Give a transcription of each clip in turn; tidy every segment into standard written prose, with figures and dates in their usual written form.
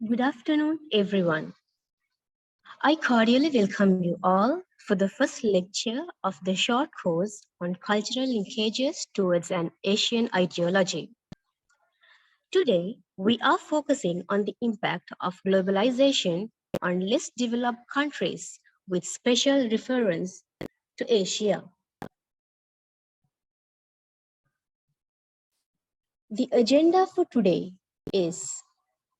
Good afternoon, everyone. I cordially welcome you all for the first lecture of the short course on cultural linkages towards an Asian ideology. Today, we are focusing on the impact of globalization on less developed countries with special reference to Asia. The agenda for today is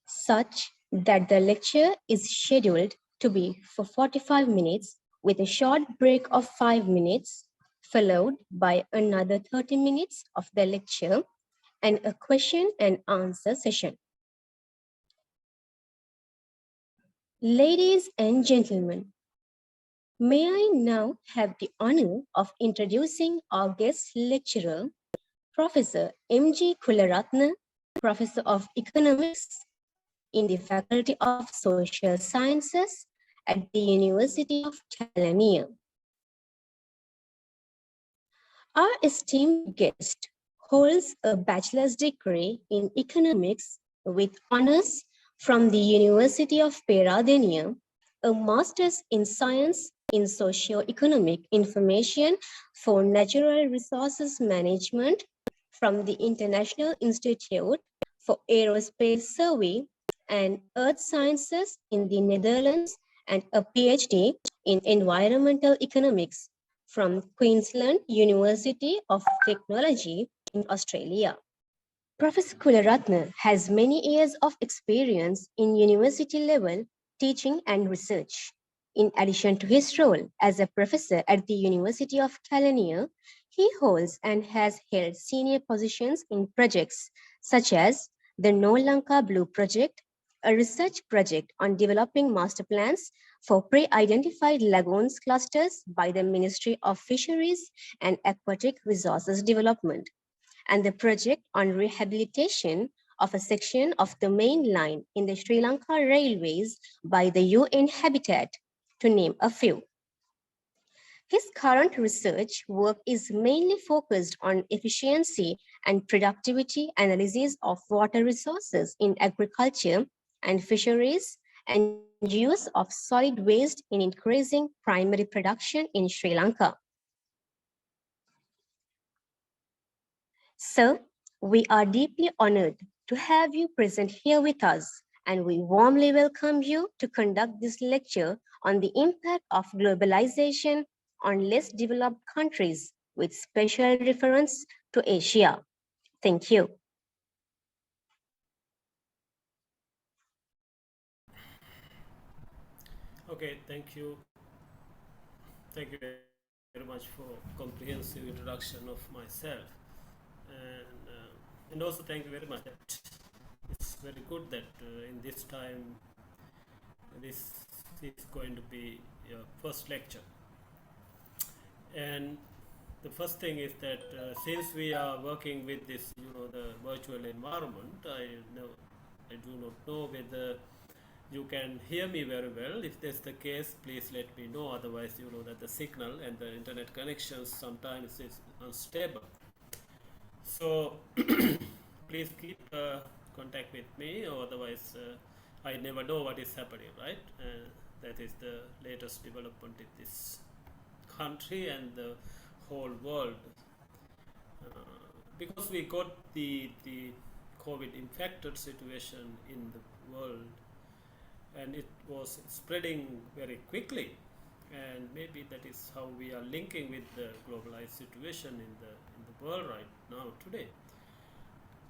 such that the lecture is scheduled to be for 45 minutes with a short break of 5 minutes, followed by another 30 minutes of the lecture and a question and answer session. Ladies and gentlemen, may I now have the honor of introducing our guest lecturer, Professor M.G. Kularathne, Professor of Economics in the Faculty of Social Sciences at the University of California. Our esteemed guest holds a bachelor's degree in economics with honors from the University of Pennsylvania, a master's in science in socio-economic information for natural resources management from the International Institute for Aerospace Survey and Earth Sciences in the Netherlands, and a PhD in environmental economics from Queensland University of Technology in Australia. Professor Kularathne has many years of experience in university level teaching and research. In addition to his role as a professor at the University of California, he holds and has held senior positions in projects such as the No Lanka Blue Project, a research project on developing master plans for pre-identified lagoons clusters by the Ministry of Fisheries and Aquatic Resources Development, and the project on rehabilitation of a section of the main line in the Sri Lanka Railways by the UN Habitat, to name a few. His current research work is mainly focused on efficiency and productivity analysis of water resources in agriculture and fisheries and use of solid waste in increasing primary production in Sri Lanka. Sir, we are deeply honored to have you present here with us, and we warmly welcome you to conduct this lecture on the impact of globalization on less developed countries with special reference to Asia. Thank you. Okay, thank you. Thank you very much for comprehensive introduction of myself, and also thank you very much that it's very good that in this time this is going to be your first lecture. And the first thing is that since we are working with this, the virtual environment, I do not know whether you can hear me very well. If that's the case, please let me know. Otherwise, you know that the signal and the internet connections sometimes is unstable. So please keep contact with me, or otherwise I never know what is happening, right? That is the latest development in this country and the whole world. Because we got the COVID infected situation in the world, and it was spreading very quickly, and maybe that is how we are linking with the globalized situation in the world right now today.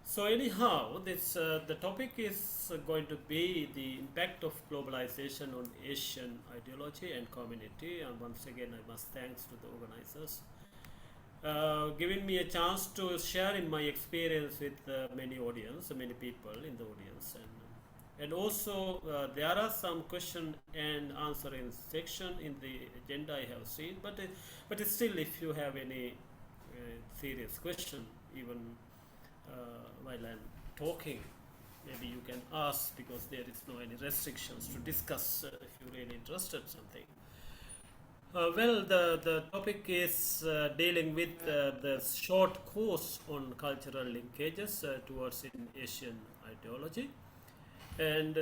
So anyhow, this the topic is going to be the impact of globalization on Asian ideology and community. And once again, I must thanks to the organizers giving me a chance to share in my experience with many people in the audience, and also there are some question and answering section in the agenda I have seen, but still, if you have any serious question, even while I'm talking, maybe you can ask, because there is no any restrictions to discuss if you're really interested in something. Well, the topic is dealing with the short course on cultural linkages towards Asian ideology. And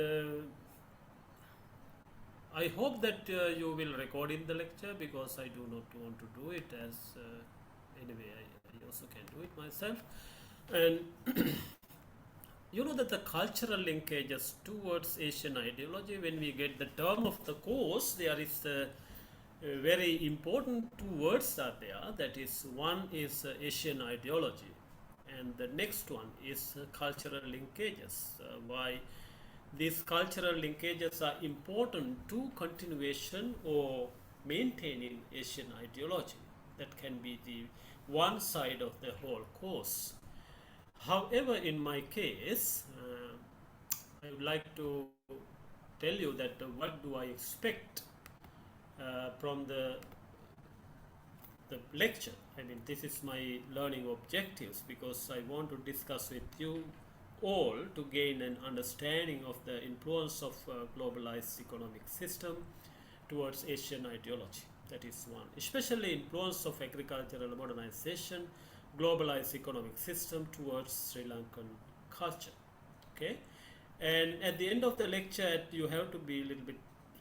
I hope that you will record in the lecture, because I do not want to do it as anyway. I also can do it myself. And you know that the cultural linkages towards Asian ideology, when we get the term of the course, there is very important two words are there. That is, one is Asian ideology, and the next one is cultural linkages. Why these cultural linkages are important to continuation or maintaining Asian ideology. That can be the one side of the whole course. However, in my case, I would like to tell you that what do I expect from the lecture. I mean, this is my learning objectives, because I want to discuss with you all to gain an understanding of the influence of globalized economic system towards Asian ideology. That is one. Especially influence of agricultural modernization, globalized economic system towards Sri Lankan culture. Okay, and at the end of the lecture, you have to be a little bit,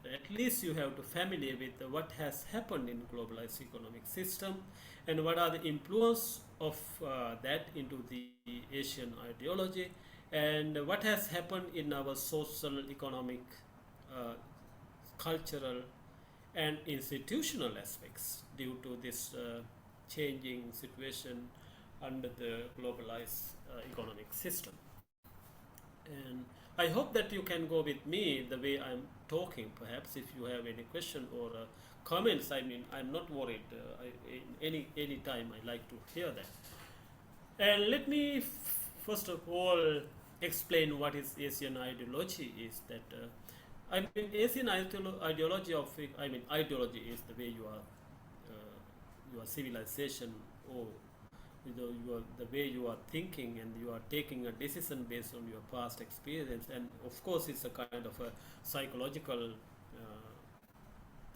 at least you have to familiar with what has happened in globalized economic system, and what are the influence of that into the Asian ideology, and what has happened in our social, economic, cultural, and institutional aspects due to this changing situation under the globalized economic system. And I hope that you can go with me the way I'm talking. Perhaps if you have any question or comments, I mean, I'm not worried. In any time, I like to hear that. And let me first of all explain what is Asian ideology. Is that I mean, Asian ideology of, I mean, ideology is the way your civilization, or the way you are thinking, and you are taking a decision based on your past experience. And of course, it's a kind of a psychological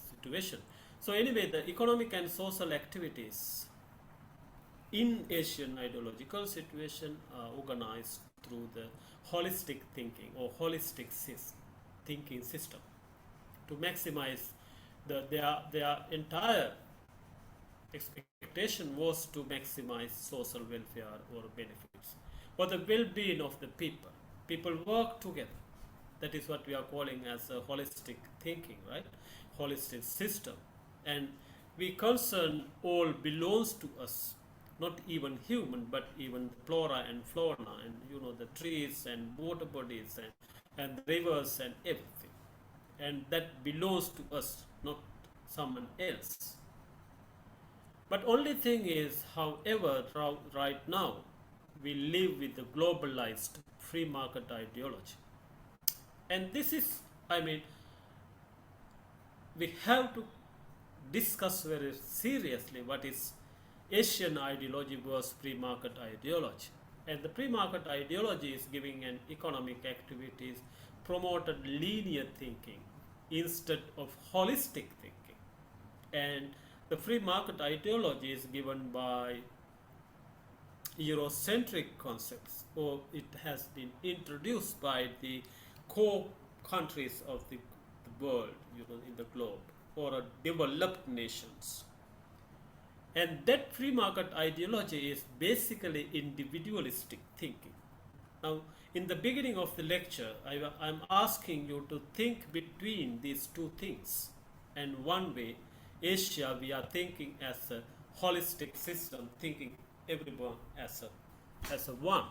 situation. So anyway, the economic and social activities in Asian ideological situation are organized through the holistic thinking or holistic thinking system to maximize their entire expectation was to maximize social welfare or benefits for the well-being of the people. People work together. That is what we are calling as a holistic thinking, right? Holistic system. And we concern all belongs to us, not even human, but even flora and fauna, and the trees and water bodies and rivers and everything. And that belongs to us, not someone else. But only thing is, however, right now, we live with the globalized free market ideology. And this is, I mean, we have to discuss very seriously what is Asian ideology versus free market ideology. And the free market ideology is giving an economic activities promoted linear thinking instead of holistic thinking. And the free market ideology is given by Eurocentric concepts, or it has been introduced by the core countries of the world, in the globe, or developed nations. And that free market ideology is basically individualistic thinking. Now, in the beginning of the lecture, I'm asking you to think between these two things. And one way, Asia, we are thinking as a holistic system, thinking everyone as a one.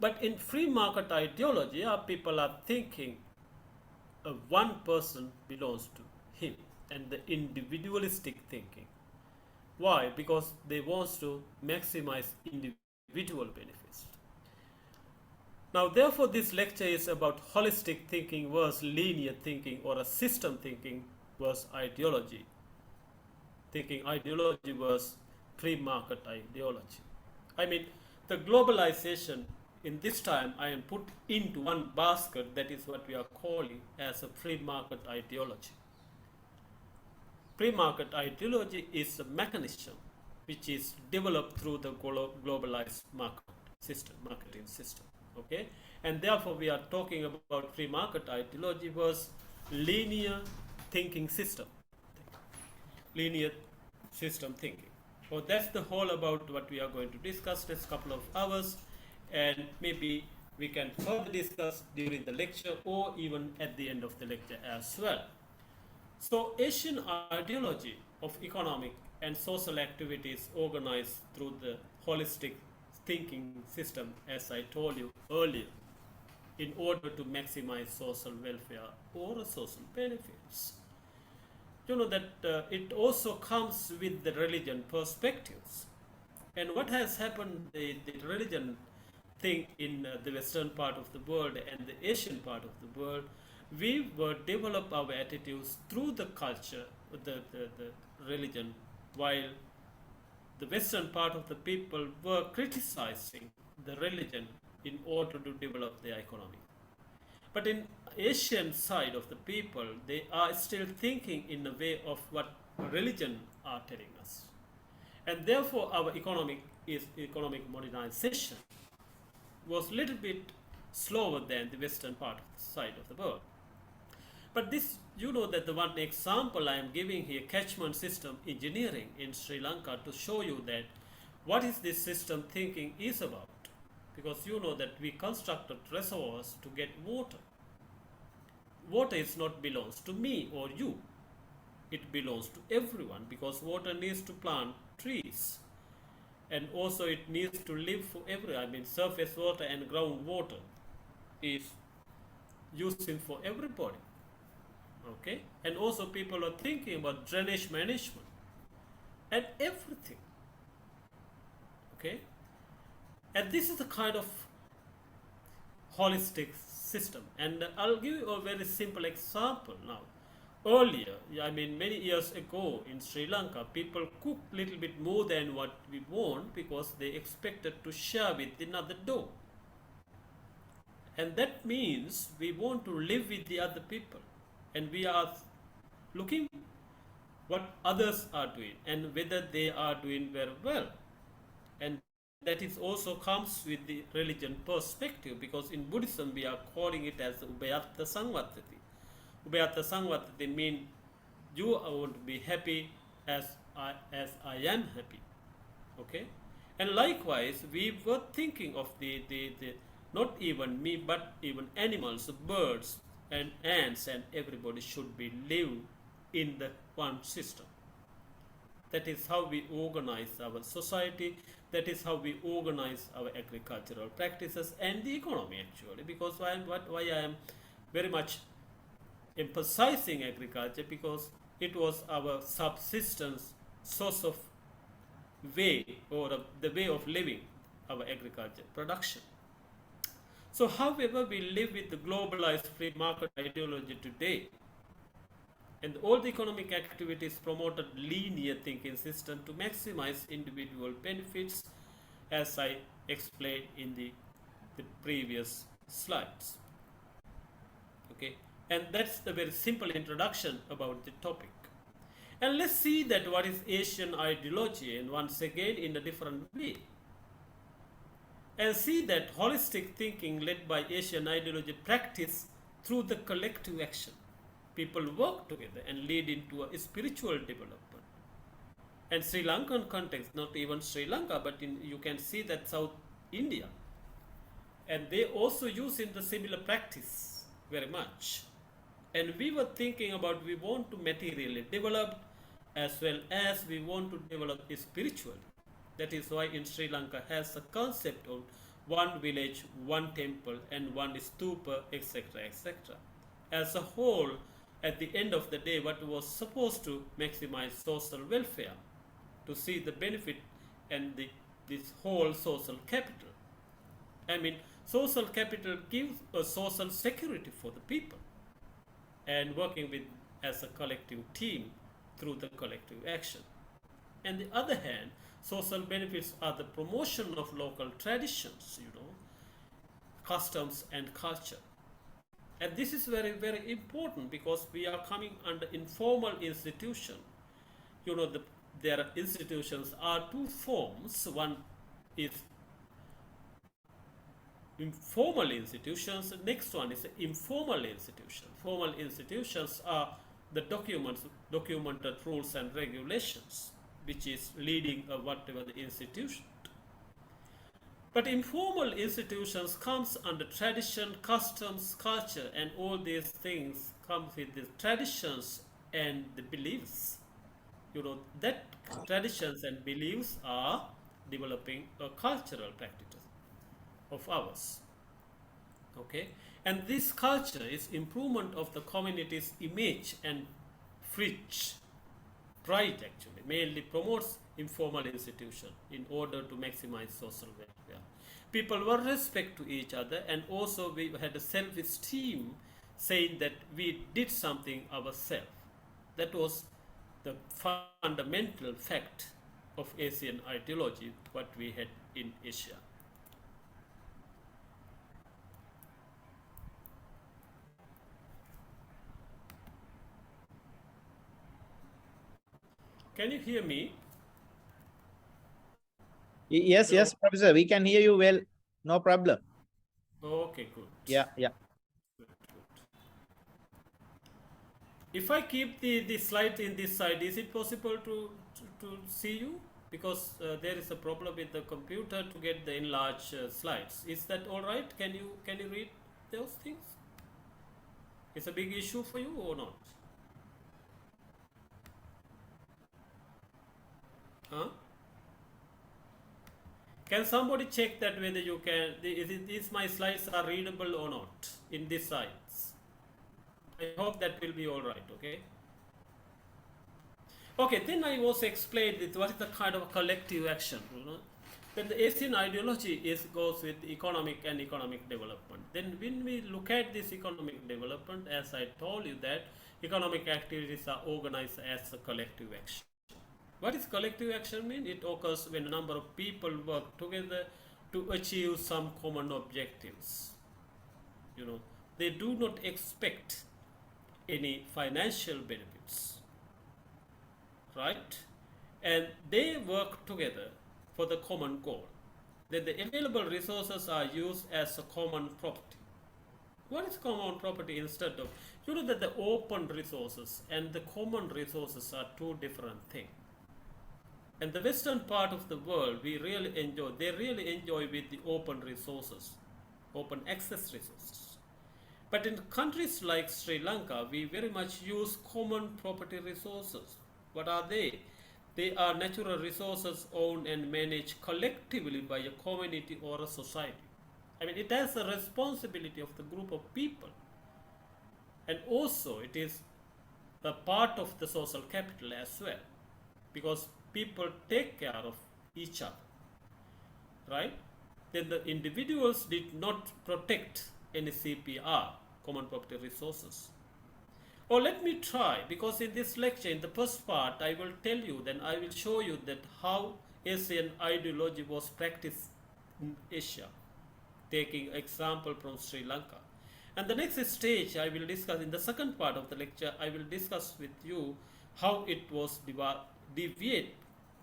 But in free market ideology, our people are thinking one person belongs to him, and the individualistic thinking. Why? Because they want to maximize individual benefits. Now, therefore, this lecture is about holistic thinking versus linear thinking, or a system thinking versus ideology. Thinking ideology versus free market ideology. I mean, the globalization in this time I am put into one basket. That is what we are calling as a free market ideology. Free market ideology is a mechanism which is developed through the globalized marketing system. Okay, And therefore, we are talking about free market ideology was linear thinking system, linear system thinking. So that's the whole about what we are going to discuss next couple of hours, and maybe we can further discuss during the lecture or even at the end of the lecture as well. So Asian ideology of economic and social activities organized through the holistic thinking system, as I told you earlier, in order to maximize social welfare or social benefits. You know that it also comes with the religion perspectives. And what has happened, the religion thing in the western part of the world and the Asian part of the world, we were develop our attitudes through the culture, the religion, while the western part of the people were criticizing the religion in order to develop their economy. But in Asian side of the people, they are still thinking in a way of what religion are telling us. And therefore our economic modernization was a little bit slower than the western part of the side of the world. But this, you know that the one example I am giving here, catchment system engineering in Sri Lanka, to show you that what is this system thinking is about. Because you know that we constructed reservoirs to get water. Water is not belongs to me or you. It belongs to everyone because water needs to plant trees. And also it needs to live for everyone. I mean, surface water and groundwater is using for everybody. Okay, and also people are thinking about drainage management and everything. Okay, and this is the kind of holistic system. And I'll give you a very simple example now. Earlier, I mean many years ago in Sri Lanka, people cooked little bit more than what we want because they expected to share with another dough. And that means we want to live with the other people, and we are looking what others are doing and whether they are doing very well. And that is also comes with the religion perspective, because in Buddhism we are calling it as Ubayatta Sangvatati. Ubayatta Sangvatati means you want to be happy as I am happy. Okay, and likewise we were thinking of the not even me but even animals, birds and ants, and everybody should be live in the one system. That is how we organize our society. That is how we organize our agricultural practices and the economy actually. Because why I am very much emphasizing agriculture, because it was our subsistence source of way, or the way of living our agriculture production. So however we live with the globalized free market ideology today, and all the economic activities promoted linear thinking system to maximize individual benefits, as I explained in the previous slides. Okay, and that's the very simple introduction about the topic. And let's see that what is Asian ideology, and once again in a different way. And see that holistic thinking led by Asian ideology practice through the collective action. People work together and lead into a spiritual development. And Sri Lankan context, not even Sri Lanka, but you can see that South India. And they also use in the similar practice very much. And we were thinking about we want to materially develop as well as we want to develop spiritually. That is why in Sri Lanka has a concept of one village, one temple, and one stupa, etc., etc. As a whole, at the end of the day, what was supposed to maximize social welfare, to see the benefit and this whole social capital. I mean, social capital gives a social security for the people, and working with as a collective team through the collective action. On the other hand, social benefits are the promotion of local traditions, customs and culture. And this is very, very important because we are coming under informal institution. Their institutions are two forms. One is informal institutions. The next one is informal institutions. Formal institutions are the documented rules and regulations, which is leading whatever the institution. But informal institutions comes under tradition, customs, culture, and all these things come with the traditions and the beliefs. That traditions and beliefs are developing a cultural practice of ours. Okay, and this culture is improvement of the community's image and fridge pride actually mainly promotes informal institution in order to maximize social welfare. People were respect to each other, and also we had a self-esteem, saying that we did something ourselves. That was the fundamental fact of Asian ideology what we had in Asia. Can you hear me? Yes, Hello? yes, Professor, we can hear you well. No problem. Okay, good. Yeah. Good. If I keep the slide in this side, is it possible to see you? Because there is a problem with the computer to get the enlarged slides. Is that all right? Can you read those things? It's a big issue for you or not? Huh? Can somebody check that whether you can? Is my slides are readable or not in this size? I hope that will be all right. Okay. Okay, then I also explained that what is the kind of collective action. Then the Asian ideology goes with economic and economic development. Then when we look at this economic development, as I told you that economic activities are organized as a collective action. What is collective action mean? It occurs when a number of people work together to achieve some common objectives. They do not expect any financial benefits, right? And they work together for the common goal. Then the available resources are used as a common property. What is common property instead of? That the open resources and the common resources are two different things. And the western part of the world, they really enjoy with the open resources, open access resources. But in countries like Sri Lanka, we very much use common property resources. What are they? They are natural resources owned and managed collectively by a community or a society. I mean, it has a responsibility of the group of people. And also, it is a part of the social capital as well, because people take care of each other, right? Then the individuals did not protect any CPR, common property resources. Or let me try, because in this lecture, in the first part, I will tell you, then I will show you that how Asian ideology was practiced in Asia, taking example from Sri Lanka. And the next stage I will discuss in the second part of the lecture, I will discuss with you how it was deviate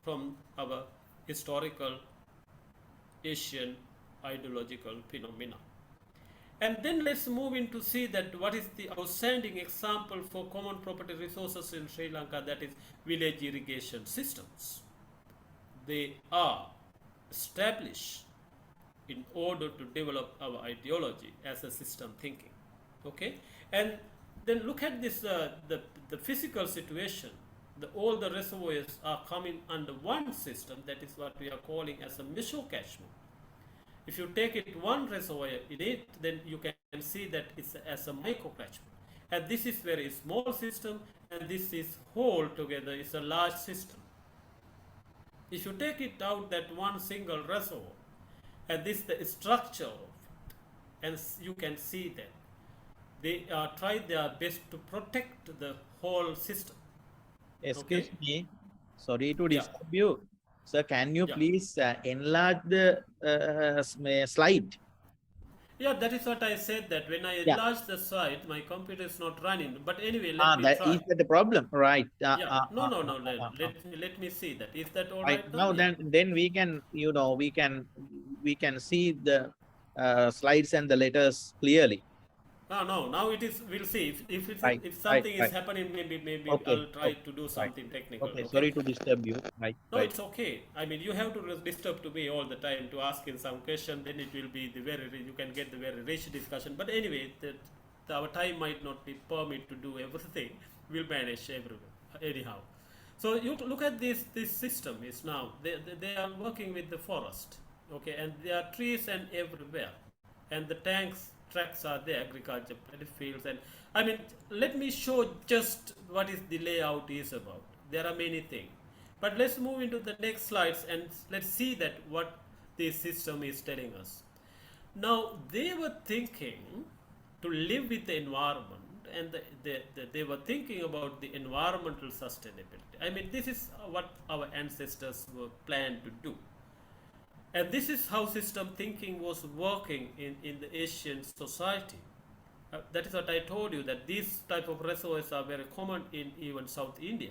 from our historical Asian ideological phenomena. And then let's move in to see that what is the outstanding example for common property resources in Sri Lanka, that is village irrigation systems. They are established in order to develop our ideology as a system thinking. Okay, and then look at this the physical situation. All the reservoirs are coming under one system, that is what we are calling as a meso catchment. If you take it one reservoir in it, then you can see that it's as a micro catchment. And this is very small system, and this is whole together is a large system. If you take it out that one single reservoir, and this is the structure of it, and you can see that they try their best to protect the whole system. Excuse Okay. me. Sorry to Yeah. disturb you. Sir, can you Yeah. please enlarge the slide? Yeah, that is what I said, that when I Yeah. enlarge the site, my computer is not running. But anyway, let me That try. is that the problem, right? Yeah, no, let me see that. Is that all Right right now? now, Yeah. then we can, we can see the slides and the letters clearly. No, now it is, we'll see. Right, If right, something is right. happening, maybe Okay, I'll try okay, to do right. something technical, Okay, okay? sorry to disturb you. Right, No, right. it's okay. I mean, you have to disturb to me all the time to ask in some question, then it will be the you can get the very rich discussion. But anyway, our time might not be permit to do everything. We'll manage everywhere, anyhow. So you look at this system is now, they are working with the forest, okay, and there are trees and everywhere. And the tracks are there, agriculture, paddy fields, and I mean, let me show just what is the layout is about. There are many things. But let's move into the next slides and let's see that what this system is telling us. Now, they were thinking to live with the environment, and they were thinking about the environmental sustainability. I mean, this is what our ancestors were planned to do. And this is how system thinking was working in the Asian society. That is what I told you, that these type of reservoirs are very common in even South India.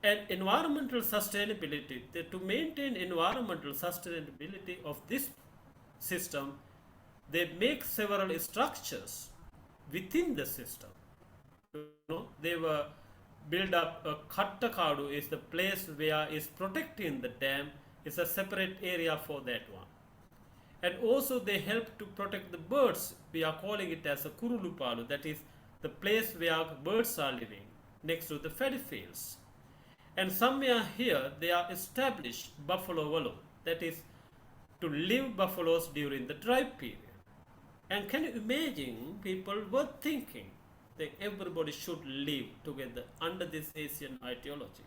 And environmental sustainability, to maintain environmental sustainability of this system, they make several structures within the system. You know, they were build up a Kattakadu is the place where is protecting the dam, is a separate area for that one. And also they help to protect the birds. We are calling it as a Kurulupalu, that is the place where birds are living next to the paddy fields. And somewhere here they are established buffalo wallow, that is to live buffaloes during the dry period. And can you imagine, people were thinking that everybody should live together under this Asian ideology.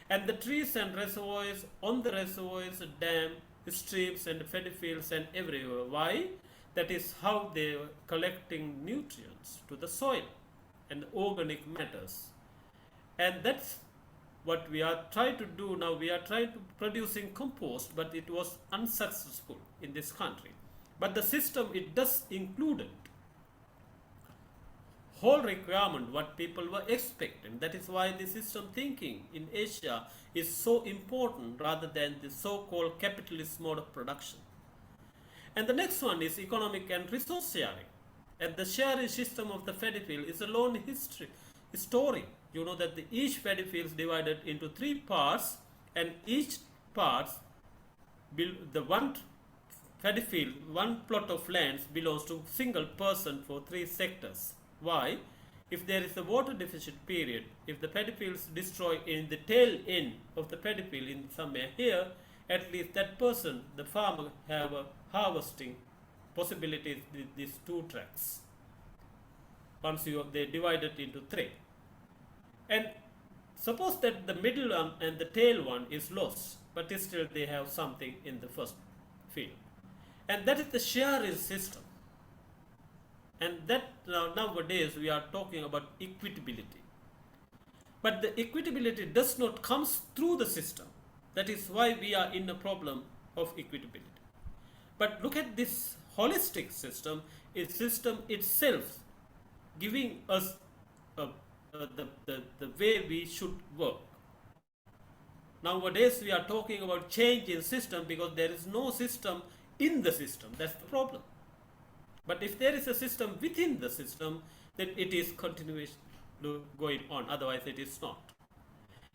And the trees and reservoirs, on the reservoirs, dam, streams and paddy fields and everywhere. Why? That is how they were collecting nutrients to the soil and organic matters. And that's what we are trying to do now. We are trying to producing compost, but it was unsuccessful in this country. But the system, it does included whole requirement what people were expecting. That is why the system thinking in Asia is so important rather than the so-called capitalist mode of production. And the next one is economic and resource sharing. And the sharing system of the paddy field is a long story. You know that each paddy field is divided into 3 parts, and each part, the one paddy field, one plot of lands belongs to single person for 3 sectors. Why? If there is a water deficit period, if the paddy fields destroy in the tail end of the paddy field in somewhere here, at least that person, the farmer, have a harvesting possibilities with these 2 tracks. Once they divide it into 3. And suppose that the middle one and the tail one is lost, but still they have something in the first field. And that is the sharing system. And that nowadays we are talking about equitability. But the equitability does not come through the system. That is why we are in a problem of equitability. But look at this holistic system, its system itself giving us the way we should work. Nowadays we are talking about change in system because there is no system in the system. That's the problem. But if there is a system within the system, then it is continuous going on. Otherwise, it is not.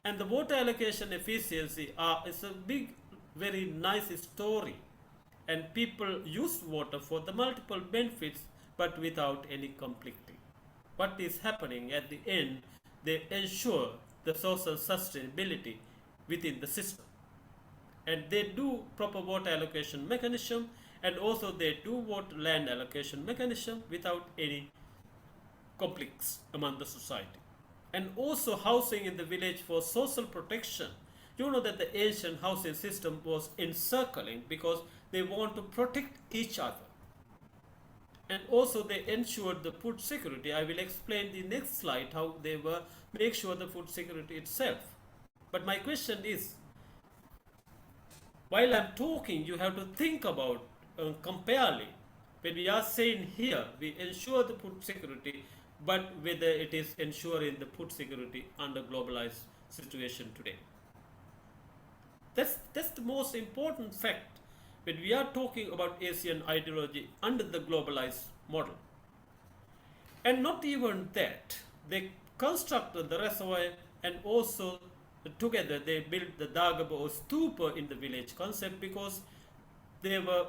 And the water allocation efficiency is a big, very nice story. And people use water for the multiple benefits, but without any conflicting. What is happening at the end, they ensure the social sustainability within the system. And they do proper water allocation mechanism, and also they do water land allocation mechanism without any conflicts among the society. And also housing in the village for social protection. You know that the ancient housing system was encircling because they want to protect each other. And also they ensured the food security. I will explain the next slide how they were make sure the food security itself. But my question is, while I'm talking, you have to think about comparely. When we are saying here, we ensure the food security, but whether it is ensuring the food security under globalized situation today. That's the most important fact. when we are talking about Asian ideology under the globalized model. And not even that, they constructed the reservoir and also together they built the dagaba or stupa in the village concept because they were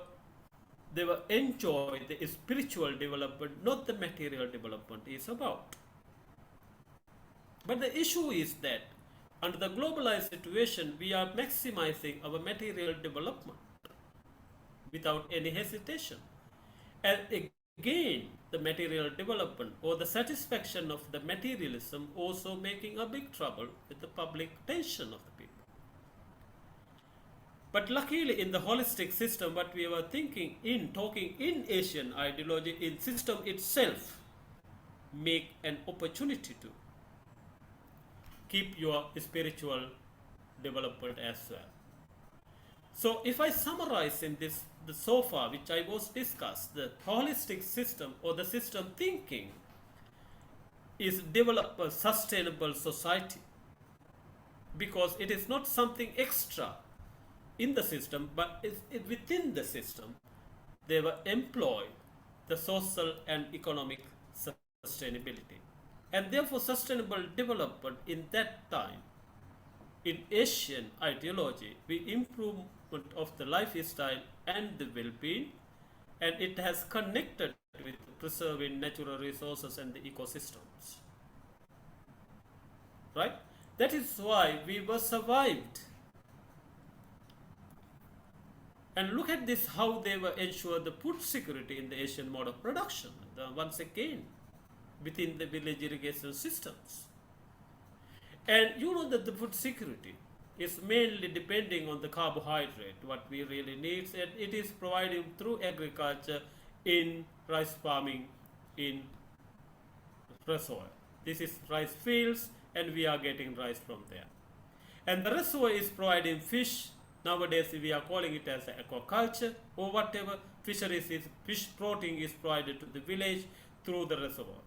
enjoy the spiritual development, not the material development is about. But the issue is that under the globalized situation, we are maximizing our material development without any hesitation. And again, the material development or the satisfaction of the materialism also making a big trouble with the public attention of the people. But luckily in the holistic system, what we were talking in Asian ideology, in system itself, make an opportunity to keep your spiritual development as well. So if I summarize in this, the so far which I was discussed, the holistic system or the system thinking is develop a sustainable society because it is not something extra in the system, but within the system they were employed the social and economic sustainability. And therefore sustainable development in that time in Asian ideology, we improvement of the lifestyle and the well-being, and it has connected with preserving natural resources and the ecosystems. Right? That is why we were survived. And look at this, how they were ensure the food security in the Asian mode of production. Once again, within the village irrigation systems. And you know that the food security is mainly depending on the carbohydrate, what we really need, and it is provided through agriculture in rice farming in reservoir. This is rice fields and we are getting rice from there. And the reservoir is providing fish. Nowadays we are calling it as aquaculture or whatever. Fisheries is, fish protein is provided to the village through the reservoir.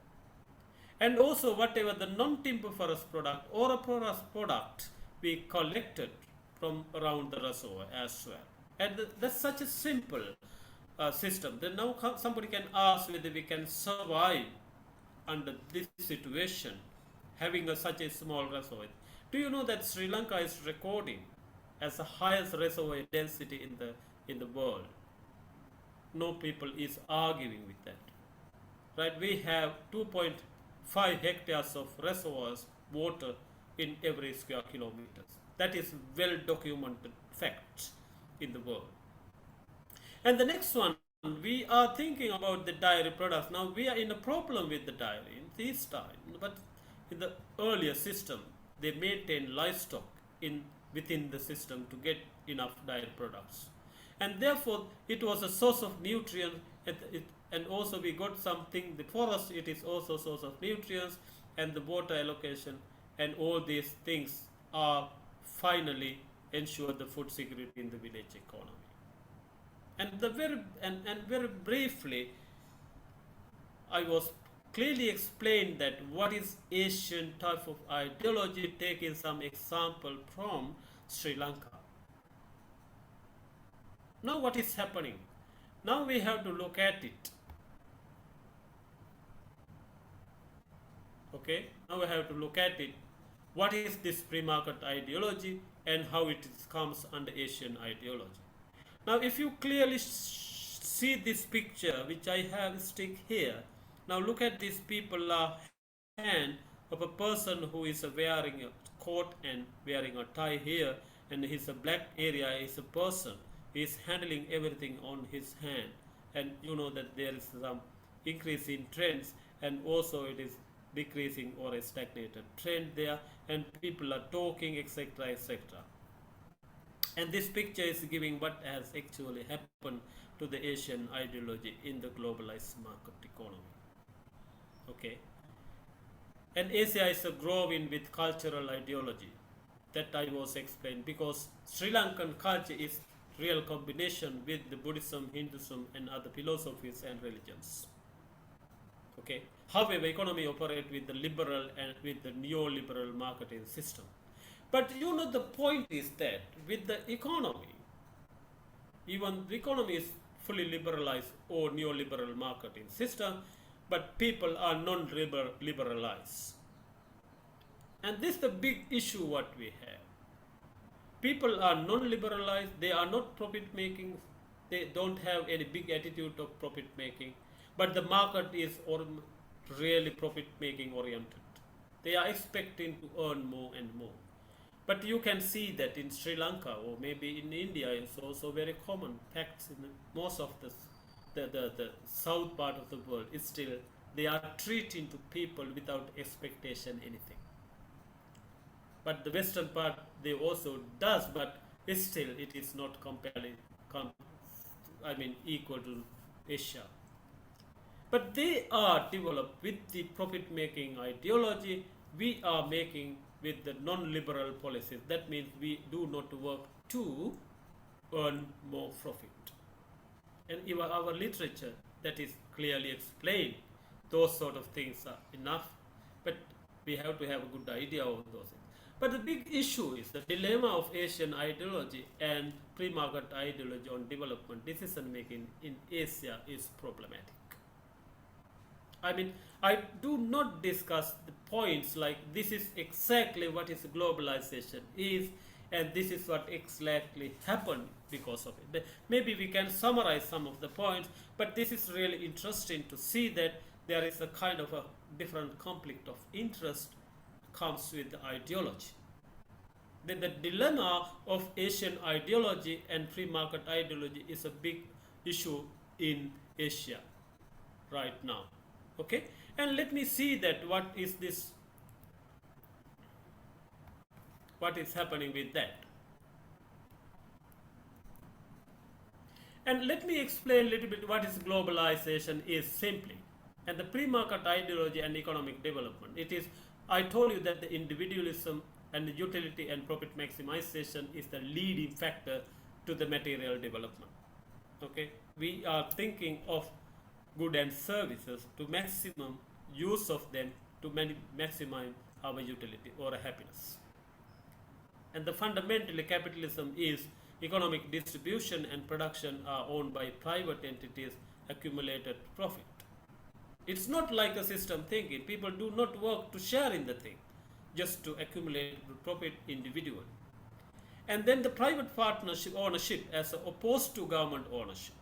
And also whatever the non-timber forest product or a forest product we collected from around the reservoir as well. And that's such a simple system. Then now somebody can ask whether we can survive under this situation having such a small reservoir. Do you know that Sri Lanka is recording as the highest reservoir density in the world? No people is arguing with that. Right? We have 2.5 hectares of reservoirs water in every square kilometers. That is well documented fact in the world. And the next one, we are thinking about the dairy products. Now we are in a problem with the dairy in this time, but in the earlier system they maintain livestock within the system to get enough dairy products, and therefore it was a source of nutrients. And also we got something, the forest, it is also a source of nutrients, and the water allocation, and all these things are finally ensure the food security in the village economy. And very briefly, I was clearly explained that what is Asian type of ideology, taking some example from Sri Lanka. Now what is happening? Now we have to look at it. Okay, now we have to look at it. What is this pre-market ideology and how it comes under Asian ideology? Now if you clearly see this picture which I have stick here, now look at this people hand of a person who is wearing a coat and wearing a tie here, and his black area is a person. He is handling everything on his hand, and you know that there is some increase in trends, and also it is decreasing or a stagnated trend there, and people are talking, etc., etc. And this picture is giving what has actually happened to the Asian ideology in the globalized market economy. Okay, and Asia is growing with cultural ideology that I was explained, because Sri Lankan culture is real combination with the Buddhism, Hinduism, and other philosophies and religions. Okay. However, economy operate with the liberal and with the neoliberal marketing system. But you know the point is that with the economy, Even the economy is fully liberalized or neoliberal marketing system, but people are non-liberalized. And this is the big issue what we have. People are non-liberalized, they are not profit making, they don't have any big attitude of profit making, but the market is really profit making oriented. They are expecting to earn more and more. But you can see that in Sri Lanka or maybe in India, it's also very common facts in most of the south part of the world. Is still they are treating to people without expectation anything. But the western part they also does, but still it is not equal to Asia. But they are developed with the profit making ideology. We are making with the non-liberal policies. That means we do not work to earn more profit. And even our literature that is clearly explained, those sort of things are enough. But we have to have a good idea of those things. But the big issue is the dilemma of Asian ideology and pre-market ideology on development decision making in Asia is problematic. I do not discuss the points like this is exactly what is globalization is, and this is what exactly happened because of it. Maybe we can summarize some of the points, but this is really interesting to see that there is a kind of a different conflict of interest comes with the ideology. Then the dilemma of Asian ideology and free market ideology is a big issue in Asia right now. Okay, and let me see that what is happening with that. And let me explain a little bit what is globalization is simply. And the pre-market ideology and economic development. It is, I told you that the individualism and the utility and profit maximization is the leading factor to the material development. Okay, we are thinking of goods and services to maximum use of them to maximize our utility or happiness. And the fundamentally capitalism is economic distribution and production are owned by private entities accumulated profit. It's not like a system thinking. People do not work to share in the thing, just to accumulate profit individually. And then the private partnership ownership as opposed to government ownership.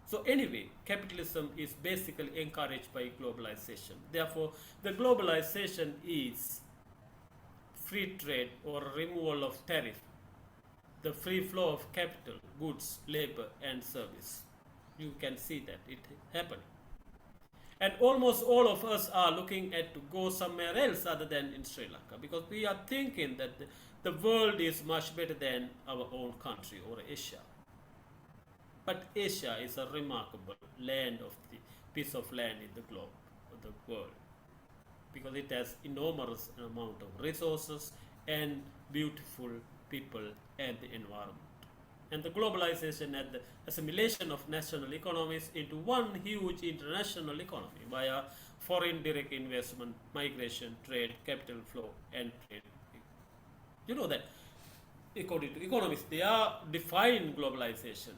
So anyway, capitalism is basically encouraged by globalization. Therefore, the globalization is free trade or removal of tariff, the free flow of capital, goods, labor, and service. You can see that it happening. And almost all of us are looking at to go somewhere else other than in Sri Lanka, because we are thinking that the world is much better than our own country or Asia. But Asia is a remarkable land of the piece of land in the globe, of the world, because it has enormous amount of resources and beautiful people and the environment. And the globalization and the assimilation of national economies into one huge international economy via foreign direct investment, migration, trade, capital flow, and trade. You know that according to economists, they are define globalization.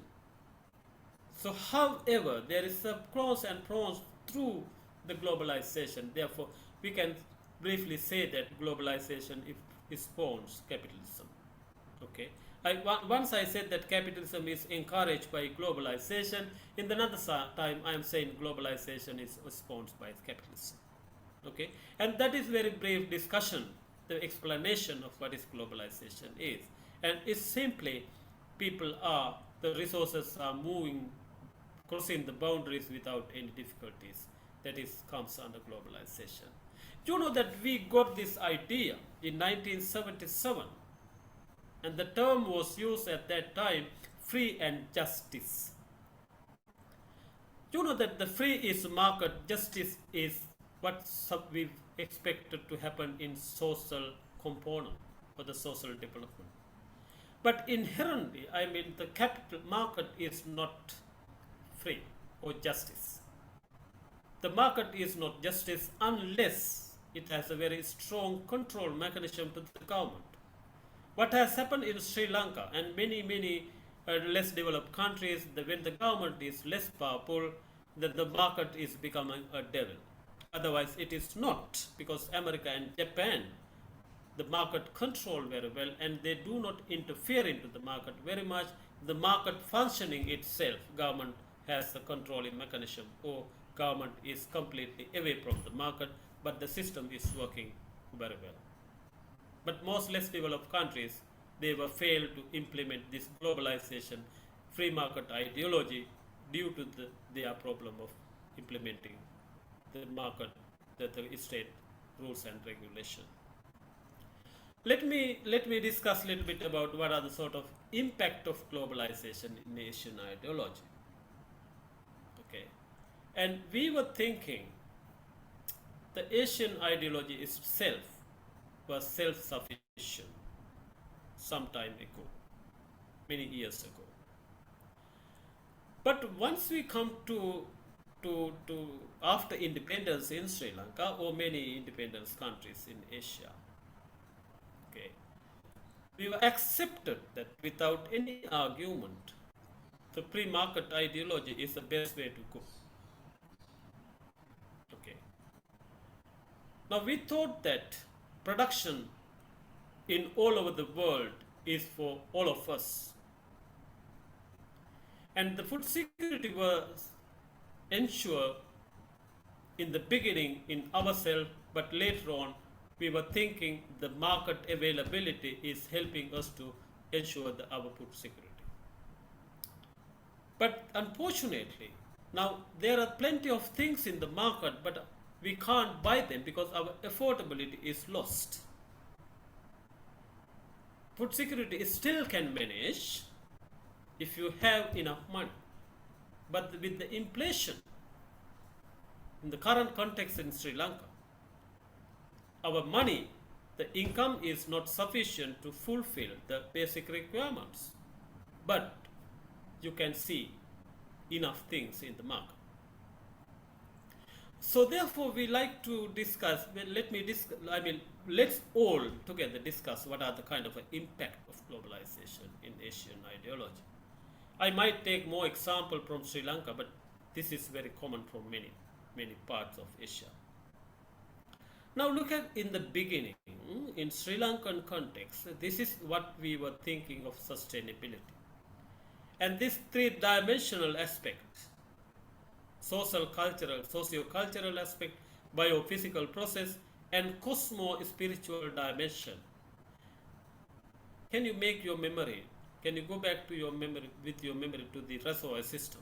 So, however, there is a pros and cons through the globalization. Therefore, we can briefly say that globalization spawns capitalism. Okay. Once I said that capitalism is encouraged by globalization, in another time I am saying globalization is sponsored by capitalism. Okay, and that is very brief discussion, the explanation of what is globalization is, and it's simply the resources are moving, crossing the boundaries without any difficulties. That comes under globalization. You know that we got this idea in 1977. And the term was used at that time, free and justice. You know that the free is market, justice is what we expected to happen in social component for the social development. But inherently, the capital market is not free or justice. The market is not justice unless it has a very strong control mechanism to the government. What has happened in Sri Lanka and many less developed countries, when the government is less powerful, the market is becoming a devil. Otherwise, it is not, because America and Japan, the market control very well, and they do not interfere into the market very much. The market functioning itself, government has the controlling mechanism, or government is completely away from the market, but the system is working very well. But most less developed countries, they were failed to implement this globalization, free market ideology due to their problem of implementing the market, the state rules and regulation. Let me discuss a little bit about what are the sort of impact of globalization in Asian ideology. Okay, and we were thinking the Asian ideology itself was self-sufficient some time ago, many years ago. But once we come to after independence in Sri Lanka or many independence countries in Asia, okay, we were accepted that without any argument, the free market ideology is the best way to go. Okay. Now we thought that production in all over the world is for all of us. And the food security was ensured in the beginning in ourselves, but later on we were thinking the market availability is helping us to ensure our food security. But unfortunately, now there are plenty of things in the market, but we can't buy them because our affordability is lost. Food security still can manage if you have enough money. But with the inflation, in the current context in Sri Lanka, our money, the income is not sufficient to fulfill the basic requirements. But you can see enough things in the market. So therefore, we like to discuss. Well, let's all together discuss what are the kind of impact of globalization in Asian ideology. I might take more example from Sri Lanka, but this is very common from many parts of Asia. Now look at in the beginning, in Sri Lankan context, this is what we were thinking of sustainability. And this three-dimensional aspect, socio-cultural aspect, biophysical process, and cosmo-spiritual dimension. Can you make your memory? Can you go back to your memory, with your memory, to the reservoir system?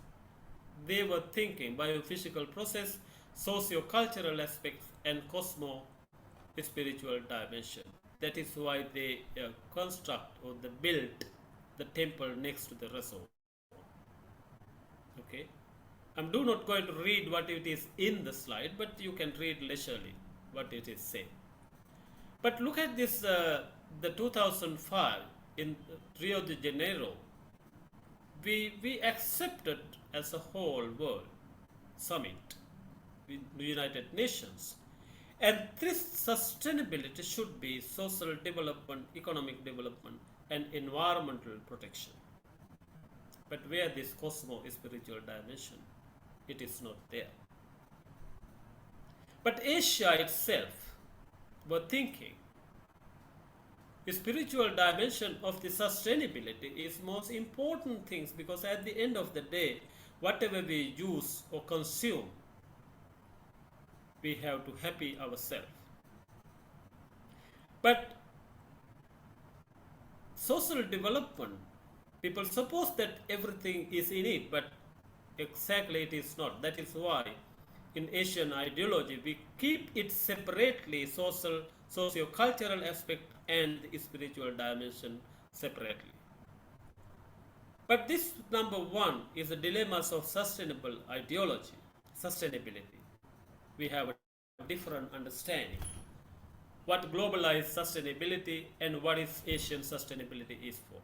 They were thinking biophysical process, socio-cultural aspects, and cosmo-spiritual dimension. That is why they construct or they built the temple next to the reservoir. Okay, I'm not going to read what it is in the slide, but you can read leisurely what it is saying. But look at this, the 2005 in Rio de Janeiro, we accepted as a whole world summit with the United Nations. And this sustainability should be social development, economic development, and environmental protection. But where this cosmo-spiritual dimension, it is not there. But Asia itself were thinking the spiritual dimension of the sustainability is most important things, because at the end of the day, whatever we use or consume, we have to happy ourselves. But social development, people suppose that everything is in it, but exactly it is not. That is why in Asian ideology we keep it separately, socio-cultural aspect and the spiritual dimension separately. But this number one is the dilemmas of sustainable ideology, sustainability. We have a different understanding what globalized sustainability and what is Asian sustainability is for.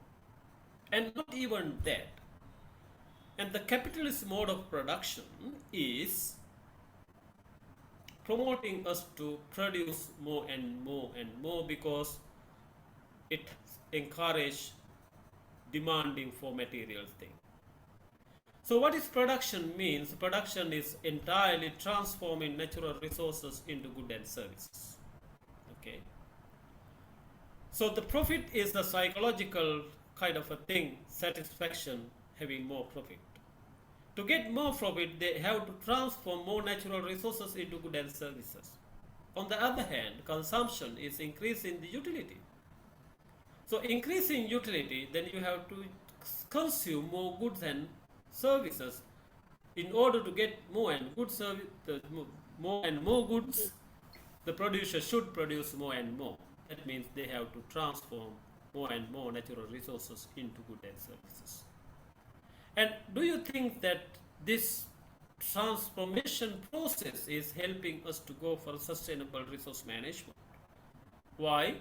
And not even that. And the capitalist mode of production is promoting us to produce more and more and more, because it encourages demanding for material things. So what is production means? Production is entirely transforming natural resources into goods and services. Okay. So the profit is the psychological kind of a thing, satisfaction, having more profit. To get more profit, they have to transform more natural resources into goods and services. On the other hand, consumption is increasing the utility. So increasing utility, then you have to consume more goods and services. In order to get more and good service, more and more goods, the producer should produce more and more. That means they have to transform more and more natural resources into goods and services. And do you think that this transformation process is helping us to go for sustainable resource management? Why?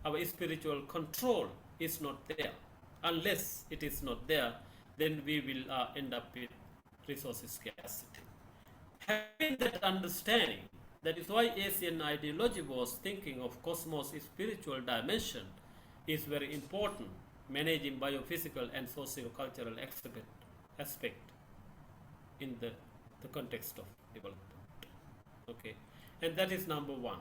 Our spiritual control is not there. Unless it is not there, then we will end up with resource scarcity. Having that understanding, that is why Asian ideology was thinking of cosmos spiritual dimension is very important, managing biophysical and socio-cultural aspect in the context of development. Okay, and that is number one.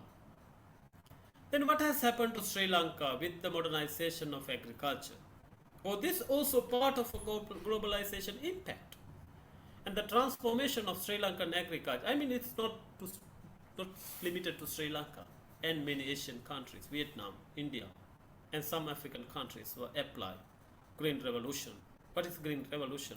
Then what has happened to Sri Lanka with the modernization of agriculture? Oh, this also part of a globalization impact. And the transformation of Sri Lankan agriculture, I mean, it's not limited to Sri Lanka and many Asian countries, Vietnam, India, and some African countries were applied Green Revolution. What is Green Revolution?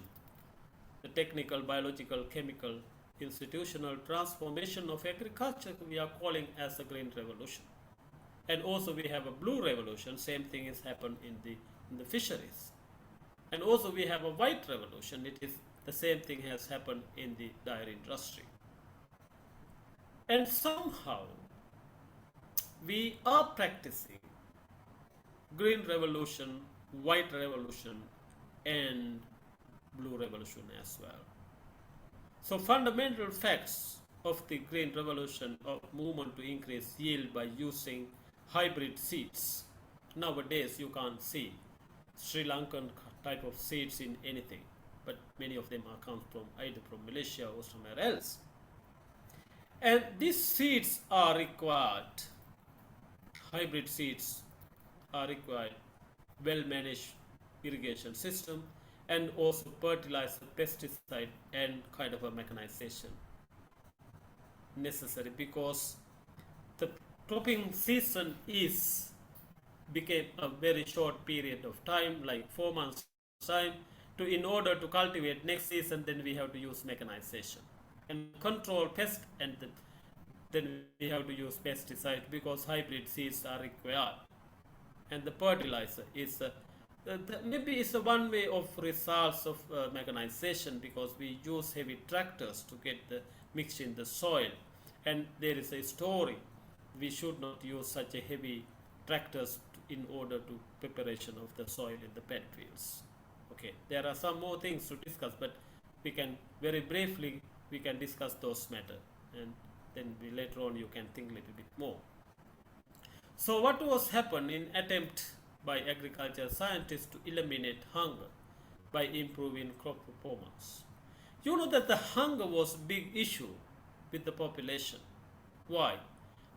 The technical, biological, chemical, institutional transformation of agriculture we are calling as a Green Revolution. And also we have a Blue Revolution, same thing has happened in the fisheries. And also we have a White Revolution, it is the same thing has happened in the dairy industry. And somehow we are practicing Green Revolution, White Revolution, and Blue Revolution as well. So fundamental facts of the Green Revolution of movement to increase yield by using hybrid seeds. Nowadays you can't see Sri Lankan type of seeds in anything, but many of them are come from either from Malaysia or somewhere else. And these seeds are required, hybrid seeds are required, well-managed irrigation system, and also fertilizer, pesticide, and kind of a mechanization necessary, because the cropping season became a very short period of time, like 4 months time. In order to cultivate next season, then we have to use mechanization and control pest, and then we have to use pesticide because hybrid seeds are required. And the fertilizer is maybe it's one way of results of mechanization, because we use heavy tractors to get the mix in the soil. And there is a story, we should not use such a heavy tractors in order to preparation of the soil in the pet fields. Okay, there are some more things to discuss, but we can very briefly we can discuss those matters, and then later on you can think a little bit more. So what was happened in attempt by agriculture scientists to eliminate hunger by improving crop performance? You know that the hunger was a big issue with the population. Why?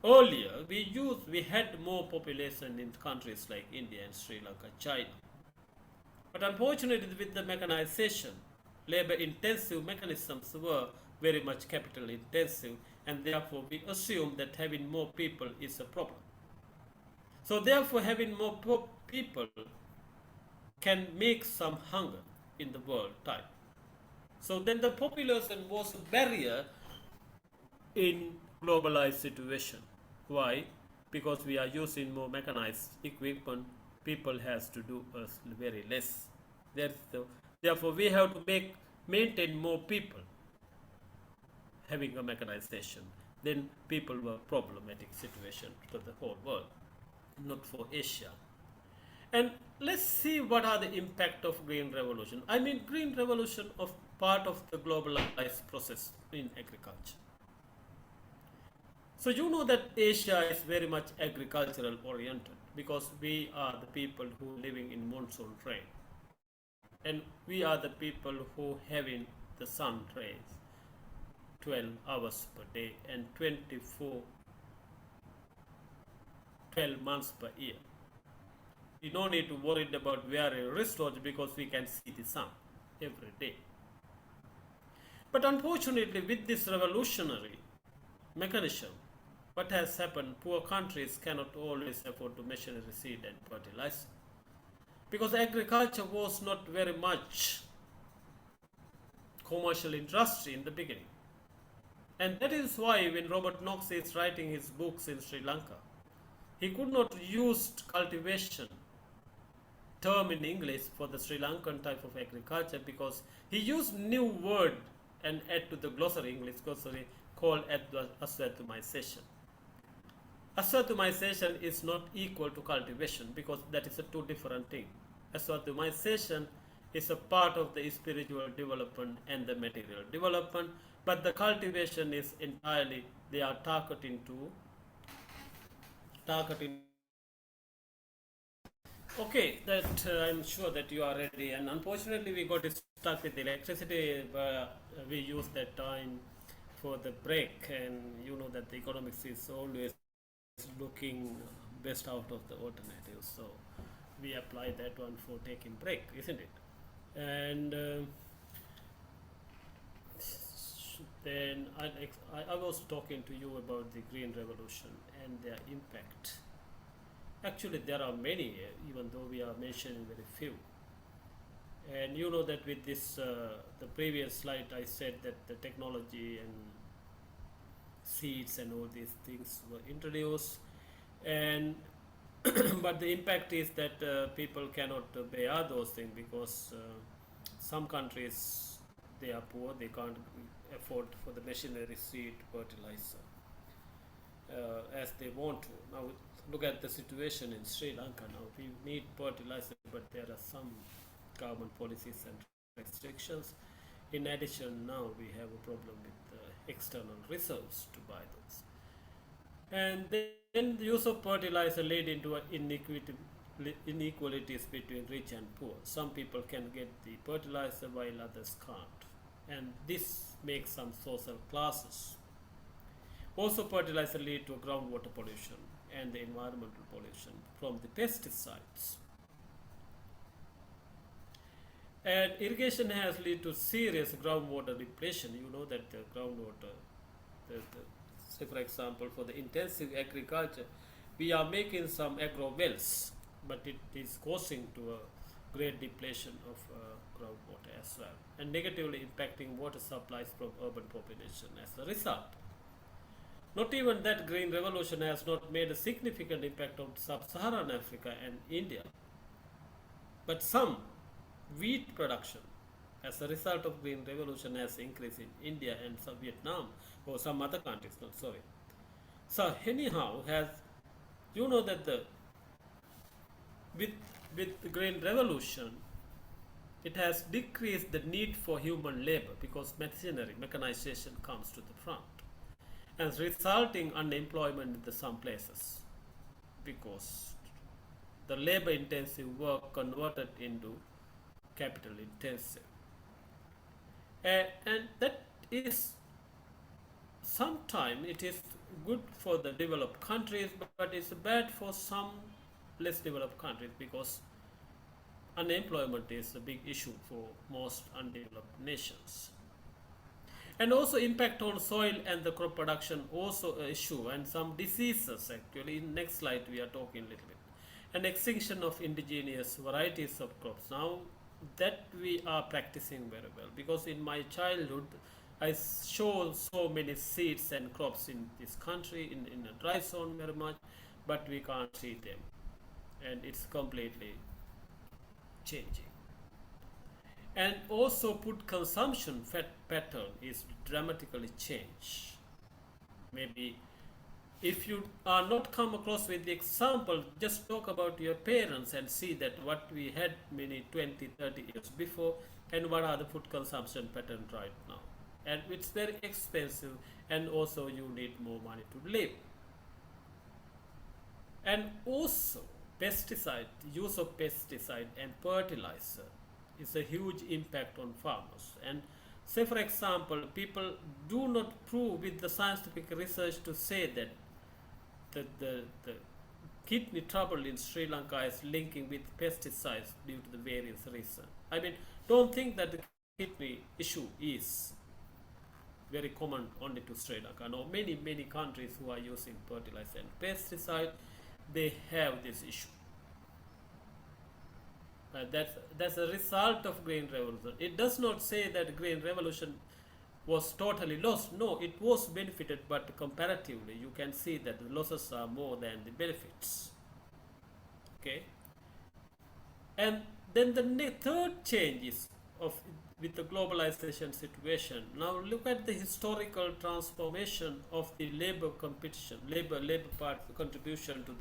Earlier we had more population in countries like India and Sri Lanka, China. But unfortunately, with the mechanization, labor intensive mechanisms were very much capital intensive, and therefore we assume that having more people is a problem. So therefore having more people can make some hunger in the world type. So then the population was a barrier in globalized situation. Why? Because we are using more mechanized equipment, people has to do us very less. Therefore we have to maintain more people having a mechanization. Then people were problematic situation for the whole world, not for Asia. And let's see what are the impact of Green Revolution. I mean, Green Revolution of part of the globalized process in agriculture. So you know that Asia is very much agricultural oriented, because we are the people who are living in monsoon rain. And we are the people who having the sun rays 12 hours per day and 12 months per year. We don't need to worry about wearing wristwatch because we can see the sun every day. But unfortunately, with this revolutionary mechanism, what has happened, poor countries cannot always afford to machinery, seed and fertilizer. Because agriculture was not very much commercial industry in the beginning. And that is why when Robert Knox is writing his books in Sri Lanka, he could not use cultivation term in English for the Sri Lankan type of agriculture because he used new word and add to the glossary, English glossary, called aswatumization. Aswatumization is not equal to cultivation because that is a two different thing. Aswatumization is a part of the spiritual development and the material development, but the cultivation is entirely, they are targeting okay, that I'm sure that you are ready. And unfortunately, we got stuck with electricity. We used that time for the break, and you know that the economics is always looking best out of the alternatives. So we apply that one for taking break, isn't it? And then I was talking to you about the Green Revolution and their impact. Actually, there are many, even though we are mentioning very few. And you know that with this, the previous slide, I said that the technology and seeds and all these things were introduced, and but the impact is that people cannot bear those things because some countries, they are poor, they can't afford for the machinery, seed, fertilizer as they want to. Now look at the situation in Sri Lanka now. We need fertilizer, but there are some government policies and restrictions. In addition, now we have a problem with external reserves to buy those. And then the use of fertilizer led into inequalities between rich and poor. Some people can get the fertilizer while others can't. And this makes some social classes. Also, fertilizer lead to groundwater pollution and the environmental pollution from the pesticides. And irrigation has led to serious groundwater depletion. You know that the groundwater, say for example, for the intensive agriculture, we are making some agro wells, but it is causing to a great depletion of groundwater as well, and negatively impacting water supplies from urban population as a result. Not even that, Green Revolution has not made a significant impact on sub-Saharan Africa and India, but some wheat production as a result of Green Revolution has increased in India and some Vietnam or some other countries, not sorry. So anyhow, has you know that the with the Green Revolution, it has decreased the need for human labor because machinery, mechanization comes to the front, and resulting unemployment in some places because the labor intensive work converted into capital intensive, and that is sometimes it is good for the developed countries, but it's bad for some less developed countries because unemployment is a big issue for most undeveloped nations. And also impact on soil and the crop production also an issue, and some diseases. Actually in next slide we are talking a little bit, and extinction of indigenous varieties of crops. Now that we are practicing very well because in my childhood I saw so many seeds and crops in this country in a dry zone very much, but we can't see them, and it's completely changing. And also food consumption pattern is dramatically changed. Maybe if you are not come across with the example, just talk about your parents and see that what we had many 20, 30 years before and what are the food consumption pattern right now. And it's very expensive, and also you need more money to live. And also pesticide, use of pesticide and fertilizer It's a huge impact on farmers. And say, for example, people do not prove with the scientific research to say that the kidney trouble in Sri Lanka is linking with pesticides due to the various reasons. I mean, don't think that the kidney issue is very common only to Sri Lanka. No, many countries who are using fertilizer and pesticide, they have this issue. That's a result of Green Revolution. It does not say that Green Revolution was totally lost. No, it was benefited, but comparatively, you can see that the losses are more than the benefits. Okay, and then the third change is of with the globalization situation. Now look at the historical transformation of the labor competition, labor part contribution to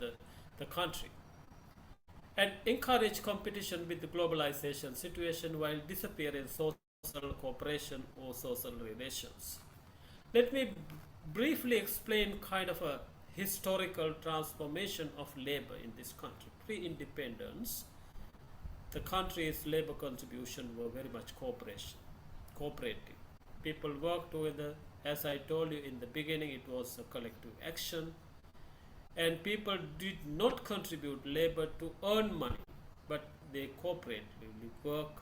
the country, and encourage competition with the globalization situation while disappearing social cooperation or social relations. Let me briefly explain kind of a historical transformation of labor in this country. Pre-independence, the country's labor contribution were very much cooperative. People worked together. As I told you in the beginning, it was a collective action, and people did not contribute labor to earn money, but they cooperatively work.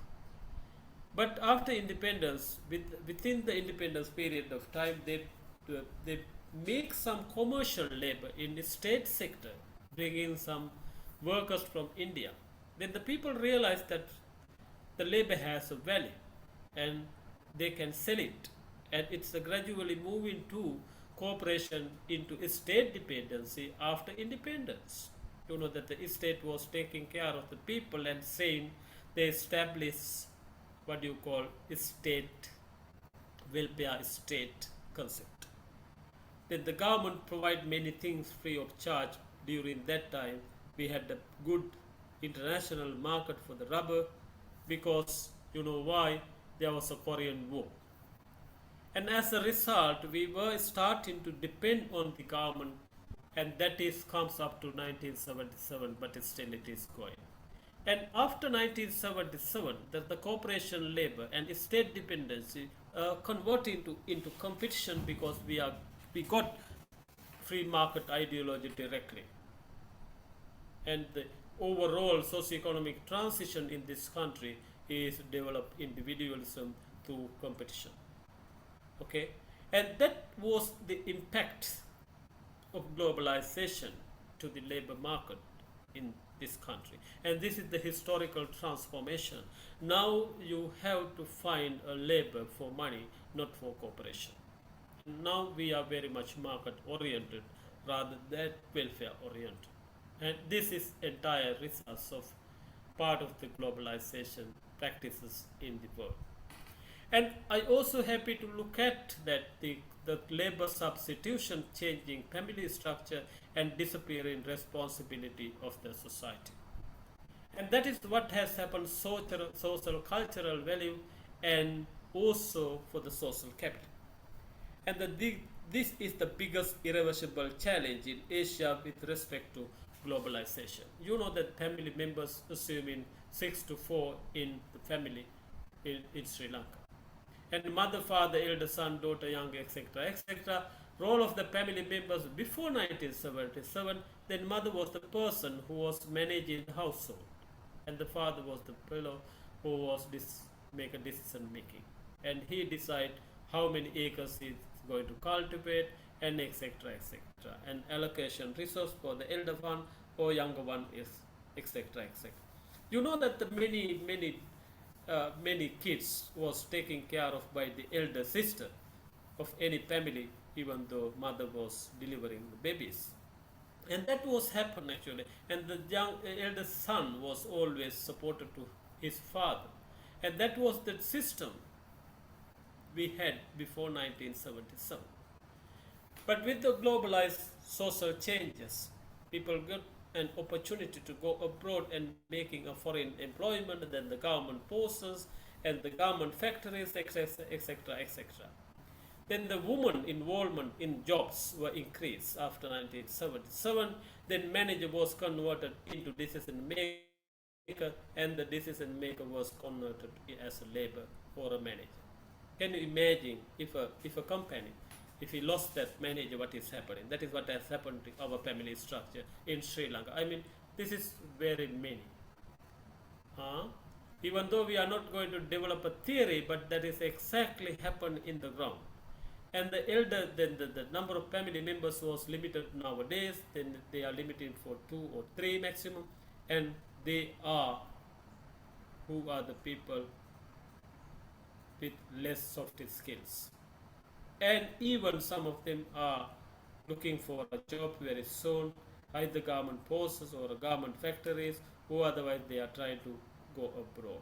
But after independence, within the independence period of time, they make some commercial labor in the state sector, bring in some workers from India. Then the people realize that the labor has a value and they can sell it, and it's a gradually moving to cooperation into state dependency after independence. You know that the state was taking care of the people and saying they establish what you call state welfare state concept. Then the government provide many things free of charge. During that time, we had a good international market for the rubber, because you know why? There was a Korean War. And as a result, we were starting to depend on the government, and that is comes up to 1977, but still it is going. And after 1977, the cooperation labor and state dependency converting into competition, because we got free market ideology directly, and the overall socio-economic transition in this country is developed individualism through competition. Okay, and that was the impact of globalization to the labor market in this country, and this is the historical transformation. Now you have to find a labor for money, not for cooperation. Now we are very much market oriented rather than welfare oriented, and this is entire results of part of the globalization practices in the world. And I also happy to look at that the labor substitution changing family structure and disappearing responsibility of the society. And that is what has happened social cultural value and also for the social capital. And this is the biggest irreversible challenge in Asia with respect to globalization. You know that family members assuming 6 to 4 in the family in Sri Lanka. And mother, father, elder son, daughter, young, etc., etc. Role of the family members before 1977, then mother was the person who was managing the household, and the father was the fellow who was make a decision making, and he decide how many acres he is going to cultivate, and etc., etc., and allocation resource for the elder one or younger one is etc., etc. You know that the many kids was taken care of by the elder sister of any family, even though mother was delivering the babies. And that was happened actually, and the young elder son was always supported to his father, and that was the system we had before 1977. But with the globalized social changes, people got an opportunity to go abroad and making a foreign employment, then the government forces and the government factories, etc., etc., etc. Then the woman involvement in jobs were increased after 1977. Then manager was converted into decision maker and the decision maker was converted as a labor or a manager. Can you imagine if a company, if he lost that manager, what is happening? That is what has happened to our family structure in Sri Lanka. I mean, this is very many. Uh, Even though we are not going to develop a theory, but that is exactly happened in the ground. And the elder, then the number of family members was limited nowadays, then they are limited for 2 or 3 maximum, and they are, who are the people with less soft skills. And even some of them are looking for a job very soon, either government forces or government factories, or otherwise they are trying to go abroad.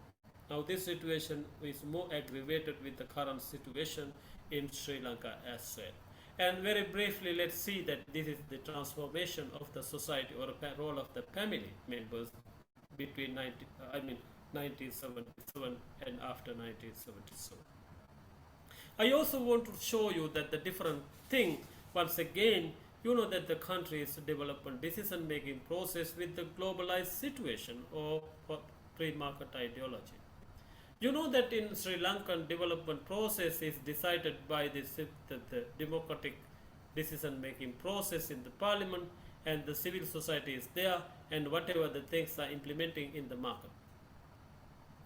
Now this situation is more aggravated with the current situation in Sri Lanka as well. And very briefly, let's see that this is the transformation of the society or a role of the family members between 1977 and after 1977. I also want to show you that the different thing, once again, you know that the country's development decision making process with the globalized situation or pre-market ideology. You know that in Sri Lankan development process is decided by the democratic decision making process in the parliament, and the civil society is there, and whatever the things are implementing in the market.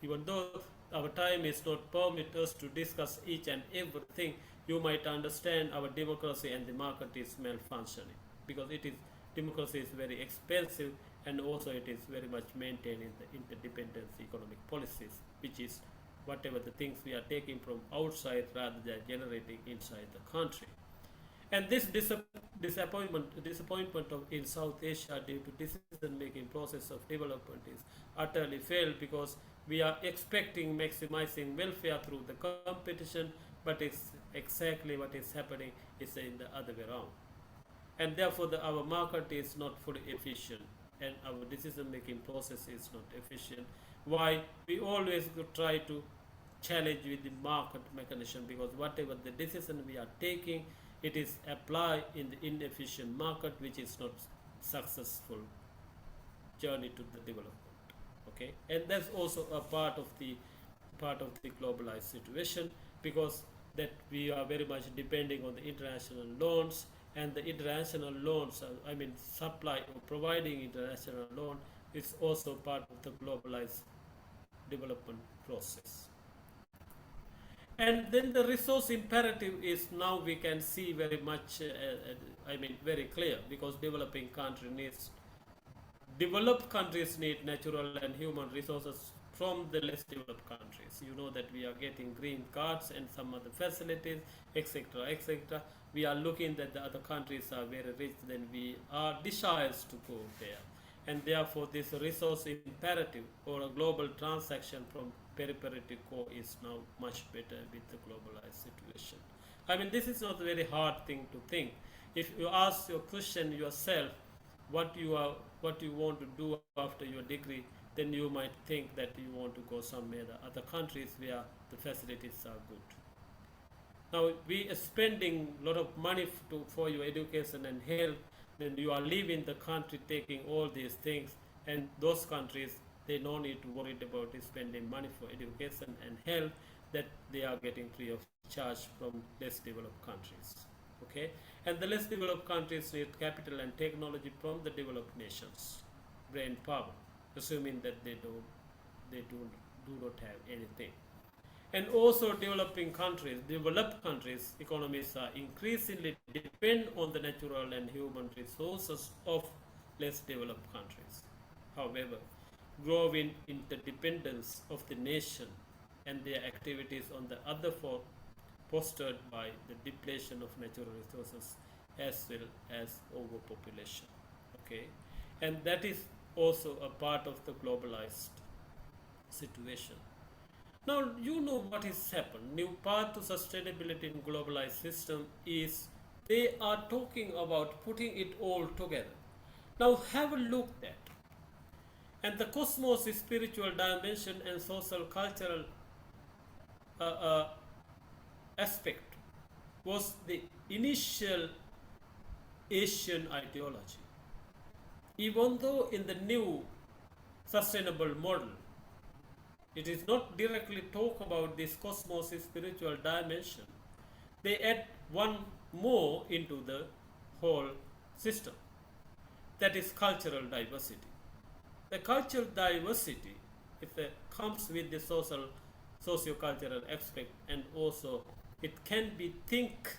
Even though our time is not permit us to discuss each and everything, you might understand our democracy and the market is malfunctioning, because it is, democracy is very expensive, and also it is very much maintained in the interdependence economic policies, which is whatever the things we are taking from outside rather than generating inside the country. And this disappointment in South Asia due to decision-making process of development is utterly failed, because we are expecting maximizing welfare through the competition, but it's exactly what is happening is in the other way around. And therefore our market is not fully efficient, and our decision-making process is not efficient. Why? We always try to challenge with the market mechanism, because whatever the decision we are taking, it is applied in the inefficient market, which is not successful journey to the development. Okay, and that's also a part of the globalized situation, because that we are very much depending on the international loans, and the international loans, I mean supply or providing international loan, is also part of the globalized development process. And then the resource imperative is, now we can see very much, very clear, because developed countries need natural and human resources from the less developed countries. You know that we are getting green cards and some other facilities, etc., etc. We are looking that the other countries are very rich, then we are desires to go there. And therefore this resource imperative or a global transaction from periphery to core is now much better with the globalized situation. I mean, this is not a very hard thing to think. If you ask your question yourself, what you want to do after your degree, then you might think that you want to go somewhere other countries where the facilities are good. Now we are spending a lot of money for your education and health, then you are leaving the country taking all these things, and those countries, they no need to worry about spending money for education and health, that they are getting free of charge from less developed countries. Okay, and the less developed countries need capital and technology from the developed nations, brain power, assuming that they do not have anything. And also developed countries, economies are increasingly depend on the natural and human resources of less developed countries. However, growing interdependence of the nation and their activities on the other fostered by the depletion of natural resources as well as overpopulation. Okay, and that is also a part of the globalized situation. Now you know what has happened. New path to sustainability in globalized system is, they are talking about putting it all together. Now have a look at, and the cosmos spiritual dimension and social cultural uh, uh, aspect was the initial Asian ideology. Even though in the new sustainable model. It is not directly talk about this cosmos spiritual dimension. They add one more into the whole system, that is cultural diversity. The cultural diversity comes with the socio-cultural aspect, and also it can be think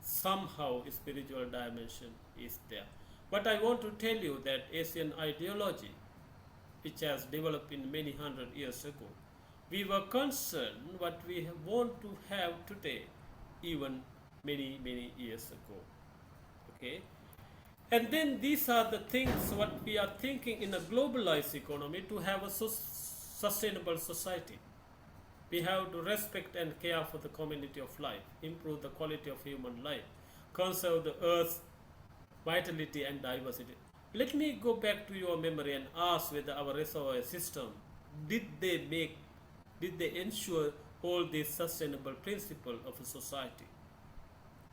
somehow spiritual dimension is there. But I want to tell you that Asian ideology, which has developed in many hundred years ago, we were concerned what we want to have today, even many years ago. Okay, and then these are the things what we are thinking in a globalized economy to have a sustainable society. We have to respect and care for the community of life, improve the quality of human life, conserve the earth's vitality and diversity. Let me go back to your memory and ask whether our reservoir system, did they ensure all these sustainable principles of a society?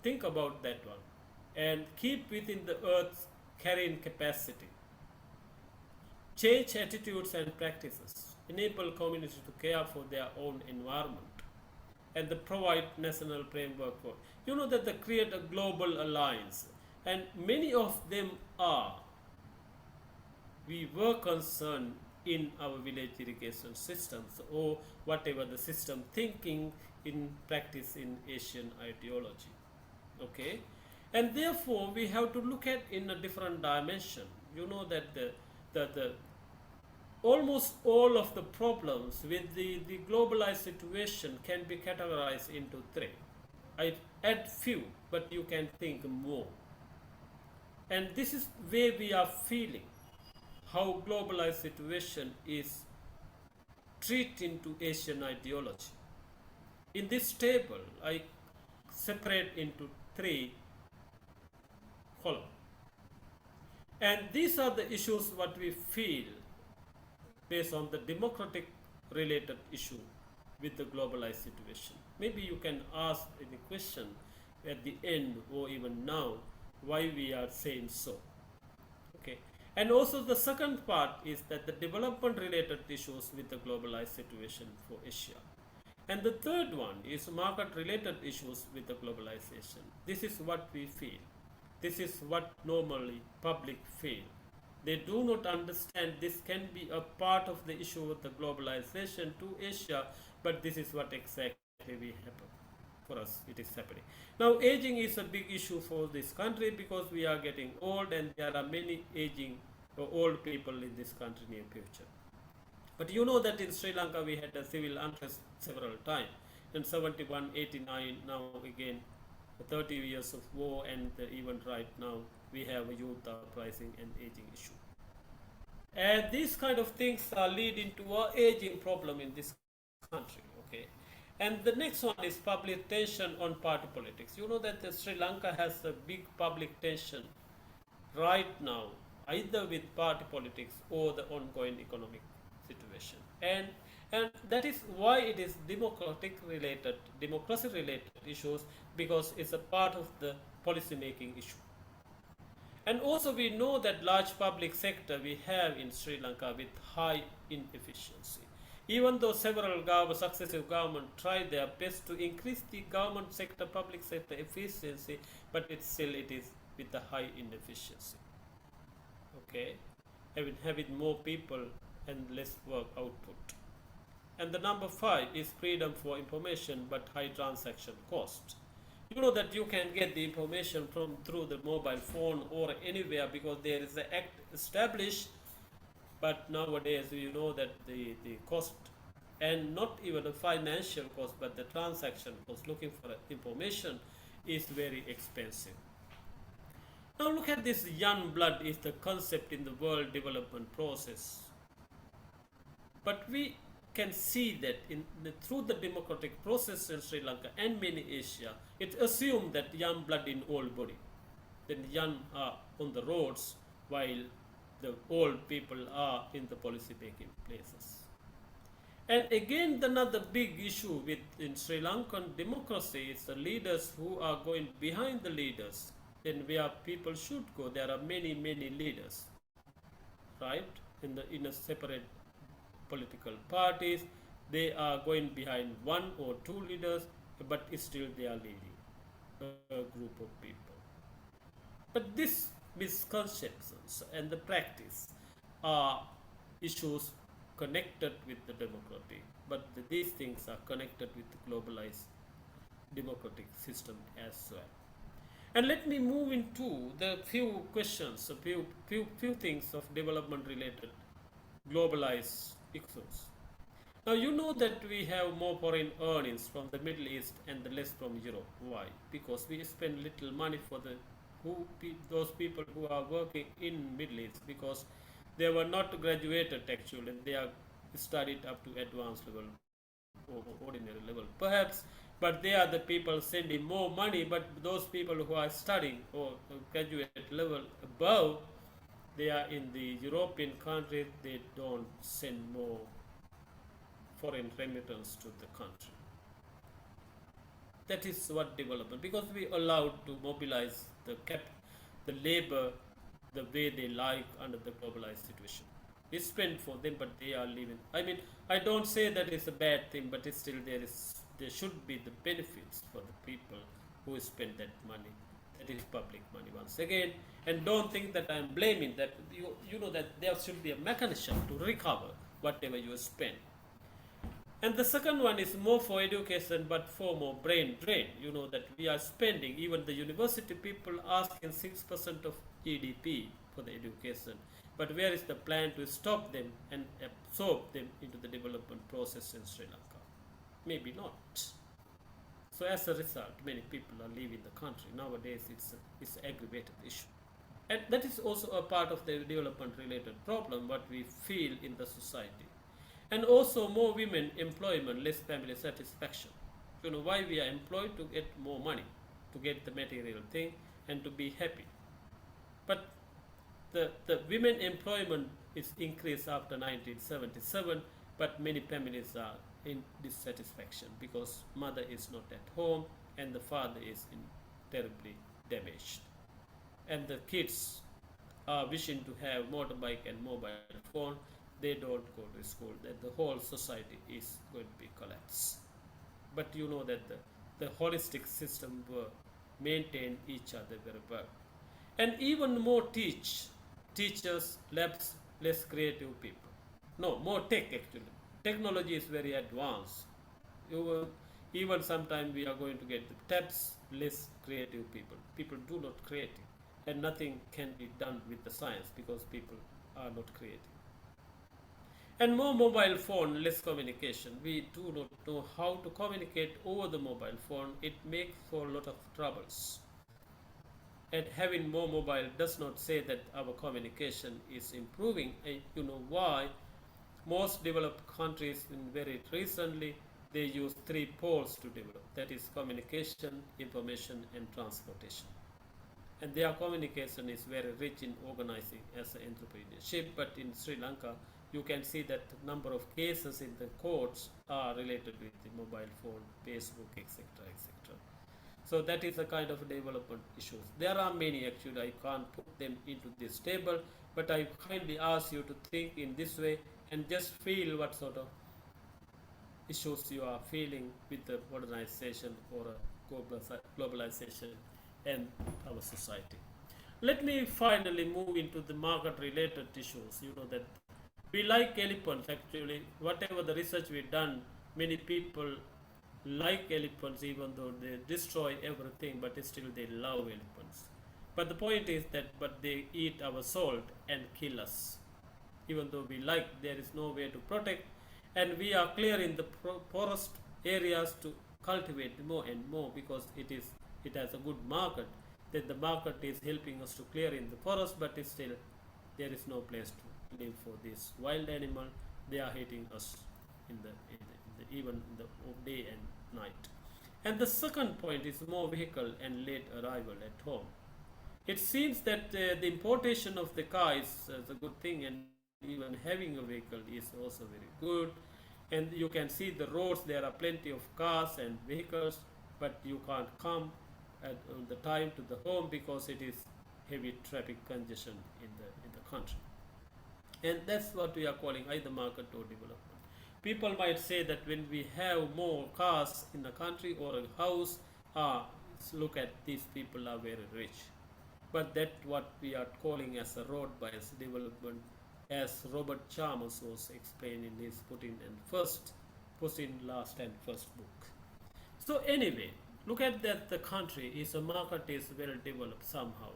Think about that one and keep within the earth's carrying capacity. Change attitudes and practices, enable communities to care for their own environment, and they provide national framework for. You know that they create a global alliance, and many of them are. We were concerned in our village irrigation systems or whatever the system thinking in practice in Asian ideology. Okay, and therefore we have to look at in a different dimension. You know that the almost all of the problems with the globalized situation can be categorized into three. I add few, but you can think more. And this is where we are feeling how globalized situation is treated into Asian ideology. In this table, I separate into three columns. And these are the issues what we feel based on the democratic related issue with the globalized situation. Maybe you can ask any question at the end or even now why we are saying so. Okay. And also the second part is that the development related issues with the globalized situation for Asia. And the third one is market related issues with the globalization. This is what we feel. This is what normally public feel. They do not understand this can be a part of the issue of the globalization to Asia, but this is what exactly we happen. For us, it is happening. Now, aging is a big issue for this country because we are getting old and there are many aging old people in this country near future. But you know that in Sri Lanka we had a civil unrest several times. In 71, 89, now again 30 years of war, and even right now we have a youth uprising and aging issue. And these kind of things are leading to a aging problem in this country. Okay. And the next one is public tension on party politics. You know that Sri Lanka has a big public tension right now, either with party politics or the ongoing economic situation. And that is why it is democracy related issues, because it's a part of the policy making issue. And also we know that large public sector we have in Sri Lanka with high inefficiency. Even though several successive governments tried their best to increase the government sector, public sector efficiency, but it is with the high inefficiency. Okay, having more people and less work output. And the number 5 is freedom for information but high transaction cost. You know that you can get the information through the mobile phone or anywhere because there is an act established, but nowadays you know that the cost, and not even the financial cost but the transaction cost looking for information is very expensive. Now look at this. Young blood is the concept in the world development process, but we can see that through the democratic process in Sri Lanka and many Asia, it assumed that young blood in old body. Then young are on the roads while the old people are in the policy making places. And again, another big issue in Sri Lankan democracy is the leaders who are going behind the leaders. Then where people should go, there are many leaders, right? in a separate political parties. They are going behind one or two leaders, but still they are leading a group of people. But these misconceptions and the practice are issues connected with the democracy, but these things are connected with the globalized democratic system as well. And let me move into the few questions, a few things of development related globalized issues. Now you know that we have more foreign earnings from the Middle East and the less from Europe. Why? Because we spend little money for those people who are working in Middle East, because they were not graduated actually, and they are studied up to advanced level or ordinary level perhaps, but they are the people sending more money. But those people who are studying or graduate level above, they are in the European countries, they don't send more foreign remittance to the country. That is what development, because we allowed to mobilize the labor the way they like under the globalized situation. We spend for them, but they are living. I mean, I don't say that it's a bad thing, but it's still there should be the benefits for the people who spend that money. That is public money once again, and don't think that I'm blaming that. You know that there should be a mechanism to recover whatever you spend. And the second one is more for education, but for more brain drain. You know that we are spending, even the university people asking 6% of GDP for the education. But where is the plan to stop them and absorb them into the development process in Sri Lanka? Maybe not. So as a result, many people are leaving the country. Nowadays, it's an aggravated issue. And that is also a part of the development related problem, what we feel in the society. And also more women employment, less family satisfaction. You know why we are employed? To get more money, to get the material thing, and to be happy. But the women employment is increased after 1977, but many families are in dissatisfaction because mother is not at home and the father is terribly damaged. And the kids are wishing to have motorbike and mobile phone, they don't go to school, that the whole society is going to be collapsed. But you know that the holistic system will maintain each other very well. And even more teachers, labs, less creative people. No, more tech actually. Technology is very advanced. Even sometime we are going to get the tabs, less creative people. People do not creative. And nothing can be done with the science because people are not creative. And more mobile phone, less communication. We do not know how to communicate over the mobile phone. It makes for a lot of troubles. And having more mobile does not say that our communication is improving. And you know why? Most developed countries in very recently, they use three poles to develop. That is communication, information, and transportation. And their communication is very rich in organizing as an entrepreneurship. But in Sri Lanka, you can see that number of cases in the courts are related with the mobile phone, Facebook, etc., etc. So that is a kind of development issues. There are many actually, I can't put them into this table, but I kindly ask you to think in this way and just feel what sort of issues you are feeling with the modernization or globalization and our society. Let me finally move into the market related issues. You know that we like elephants actually. Whatever the research we've done, many people like elephants even though they destroy everything, but still they love elephants. But the point is that but they eat our salt and kill us. Even though we like, there is no way to protect, and we are clearing the forest areas to cultivate more and more because it has a good market. That the market is helping us to clear in the forest, but still there is no place to live for this wild animal. They are hitting us in the even in the day and night. And the second point is more vehicle and late arrival at home. It seems that the importation of the car is a good thing, and even having a vehicle is also very good. And you can see the roads, there are plenty of cars and vehicles, but you can't come on the time to the home because it is heavy traffic congestion in the country. And that's what we are calling either market or development. People might say that when we have more cars in a country or a house, look at these people are very rich. But that what we are calling as a road bias development, as Robert Chalmers was explaining in his put in last and first book. So anyway, look at that the country is a market is well developed somehow.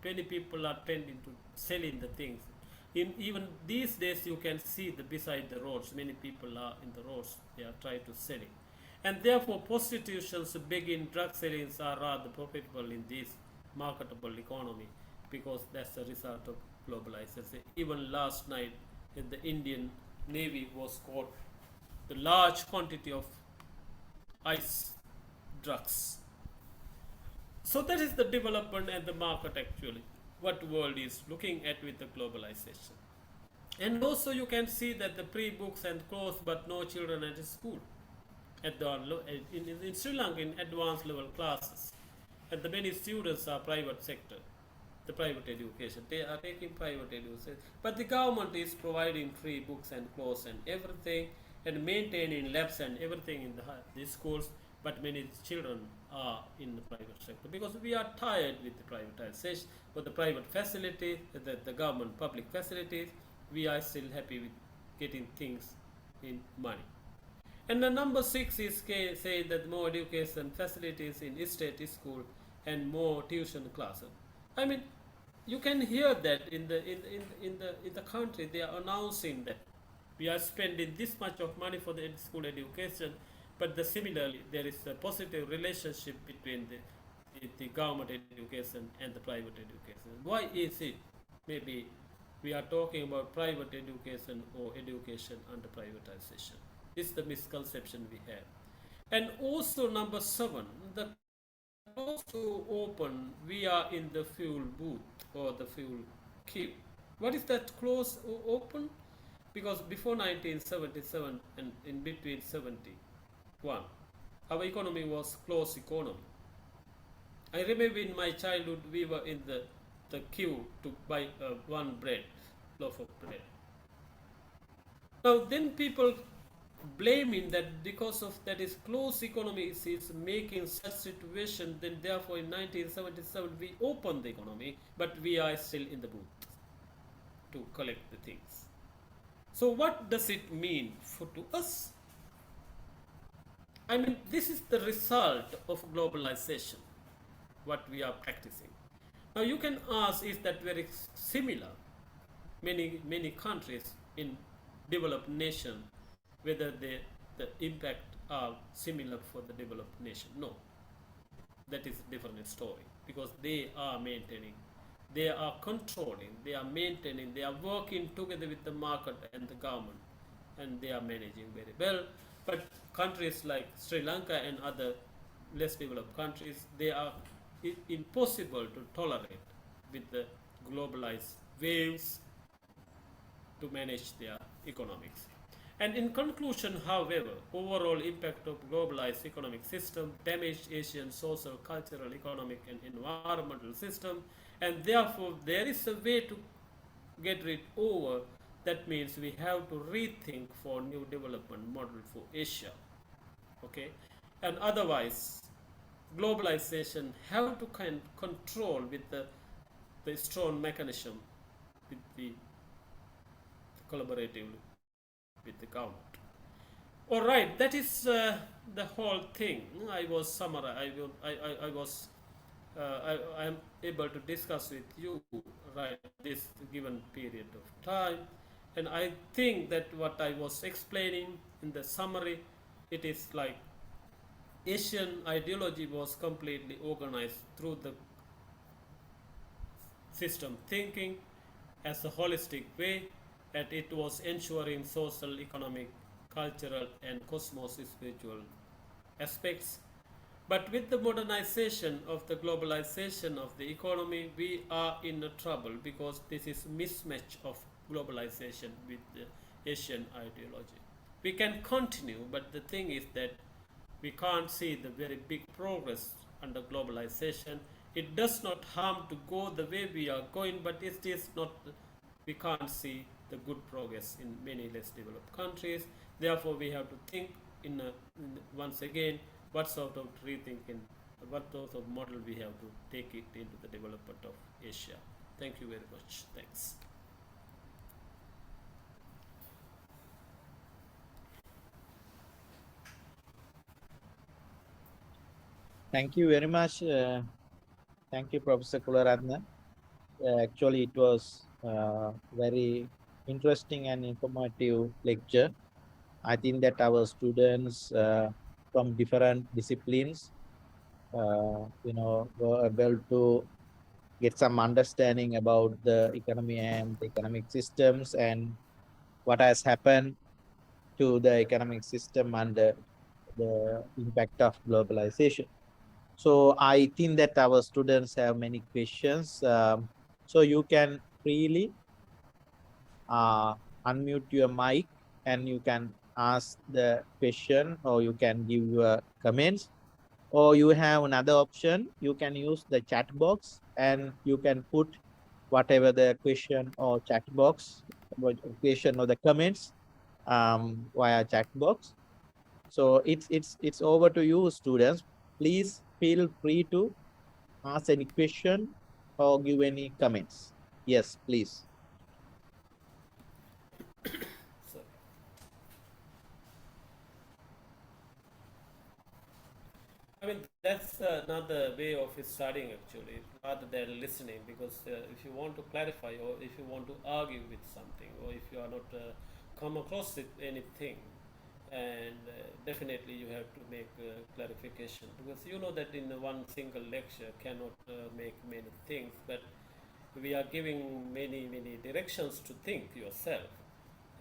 Many people are tending to selling the things. In even these days, you can see the beside the roads. Many people are in the roads. They are trying to selling, and therefore prostitutions begin. Drug sellings are rather profitable in this marketable economy because that's the result of globalization. Even last night, the Indian Navy was caught the large quantity of ice drugs. So that is the development and the market actually, what world is looking at with the globalization. And also you can see that the pre-books and clothes but no children at school. At the, in Sri Lanka in advanced level classes. And the many students are private sector, the private education. They are taking private education. But the government is providing free books and clothes and everything and maintaining labs and everything in the schools. But many children are in the private sector because we are tired with the privatization, with the private facilities, the government public facilities. We are still happy with getting things in money. And the number 6 is say that more education facilities in state school and more tuition classes. I mean, you can hear that in the country they are announcing that we are spending this much of money for the school education, but similarly there is a positive relationship between the government education and the private education. Why is it? Maybe we are talking about private education or education under privatization. This is the misconception we have. And also number 7, the close to open, we are in the fuel booth or the fuel queue. What is that close or open? Because before 1977 and in between 71, our economy was closed economy. I remember in my childhood we were in the queue to buy one loaf of bread. Now then people blaming that because of that is closed economy is making such situation, then therefore in 1977 we opened the economy, but we are still in the booth to collect the things. So what does it mean to us? I mean, this is the result of globalization, what we are practicing. Now you can ask, is that very similar? Many countries in developed nation, whether the impact are similar for the developed nation. No, that is a different story because they are maintaining, they are controlling, they are maintaining, they are working together with the market and the government, and they are managing very well. But countries like Sri Lanka and other less developed countries, they are impossible to tolerate with the globalized waves to manage their economics. And in conclusion, however, overall impact of globalized economic system damaged Asian social, cultural, economic and environmental system, and therefore there is a way to get rid over. That means we have to rethink for new development model for Asia. Okay, and otherwise globalization have to control with the strong mechanism with the collaboratively with the government. All right, that is the whole thing. I was summarizing. I am able to discuss with you right this given period of time, and I think that what I was explaining in the summary, it is like Asian ideology was completely organized through the system thinking as a holistic way, and it was ensuring social, economic, cultural, and cosmos spiritual aspects. But with the modernization of the globalization of the economy, we are in trouble because this is mismatch of globalization with the Asian ideology. We can continue, but the thing is that we can't see the very big progress under globalization. It does not harm to go the way we are going, but it is not, we can't see the the good progress in many less developed countries. Therefore, we have to think once again what sort of rethinking, what sort of model we have to take it into the development of Asia. Thank you very much. Thanks. Thank you very much. Thank you, Professor Kularathne. Actually, it was very interesting and informative lecture. I think that our students from different disciplines, were able to get some understanding about the economy and the economic systems and what has happened to the economic system under the impact of globalization. So I think that our students have many questions. So you can freely uh, unmute your mic and you can ask the question or you can give your comments. Or you have another option, you can use the chat box and you can put whatever the question or chat box, question or the comments via chat box. So it's over to you, students. Please feel free to ask any question or give any comments. Yes, please. So, I mean, that's another way of studying actually, rather than listening. Because if you want to clarify, or if you want to argue with something, or if you are not come across with anything, and definitely you have to make clarification. Because you know that in one single lecture cannot make many things, but we are giving many directions to think yourself,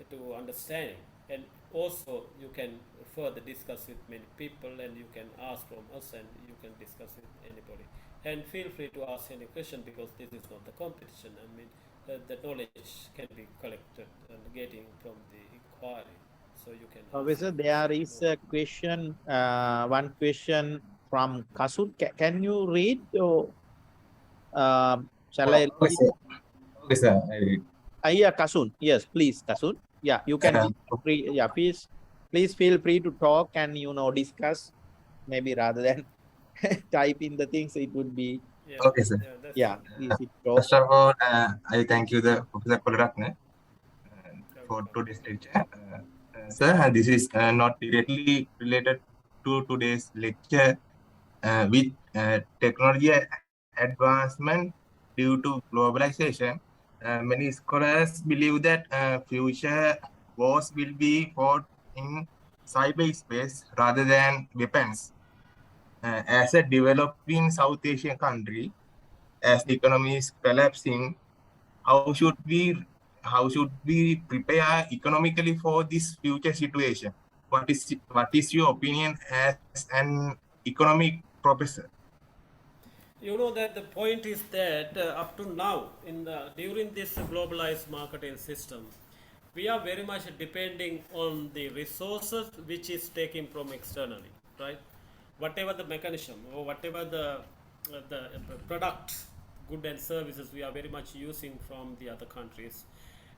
to understand, and also you can further discuss with many people, and you can ask from us, and you can discuss with anybody, and feel free to ask any question, because this is not the competition. I mean, the knowledge can be collected and getting from the inquiry, so you can ask Professor, any there question. is a question, one question from Kasun. Can you read or shall I Okay, read? sir. Okay, sir. Yeah, Kasun. Yes, please, Kasun. Yeah, you can Uh, feel free. Yeah, please feel free to talk and discuss. Maybe rather than type in the things, it would be Yeah, okay, sir. yeah, that's yeah. true. Please talk. First of all, I thank you, the Professor Kularathne, You're for welcome. today's lecture. Sir, this is not directly related to today's lecture. With technology advancement due to globalization, many scholars believe that future wars will be fought in cyberspace rather than weapons. As a developing South Asian country, as the economy is collapsing, how should we how should we prepare economically for this future situation? What is your opinion as an economic professor? You know that the point is that up to now, during this globalized marketing system, we are very much depending on the resources which is taken from externally, right? Whatever the mechanism, or whatever the product, good and services, we are very much using from the other countries,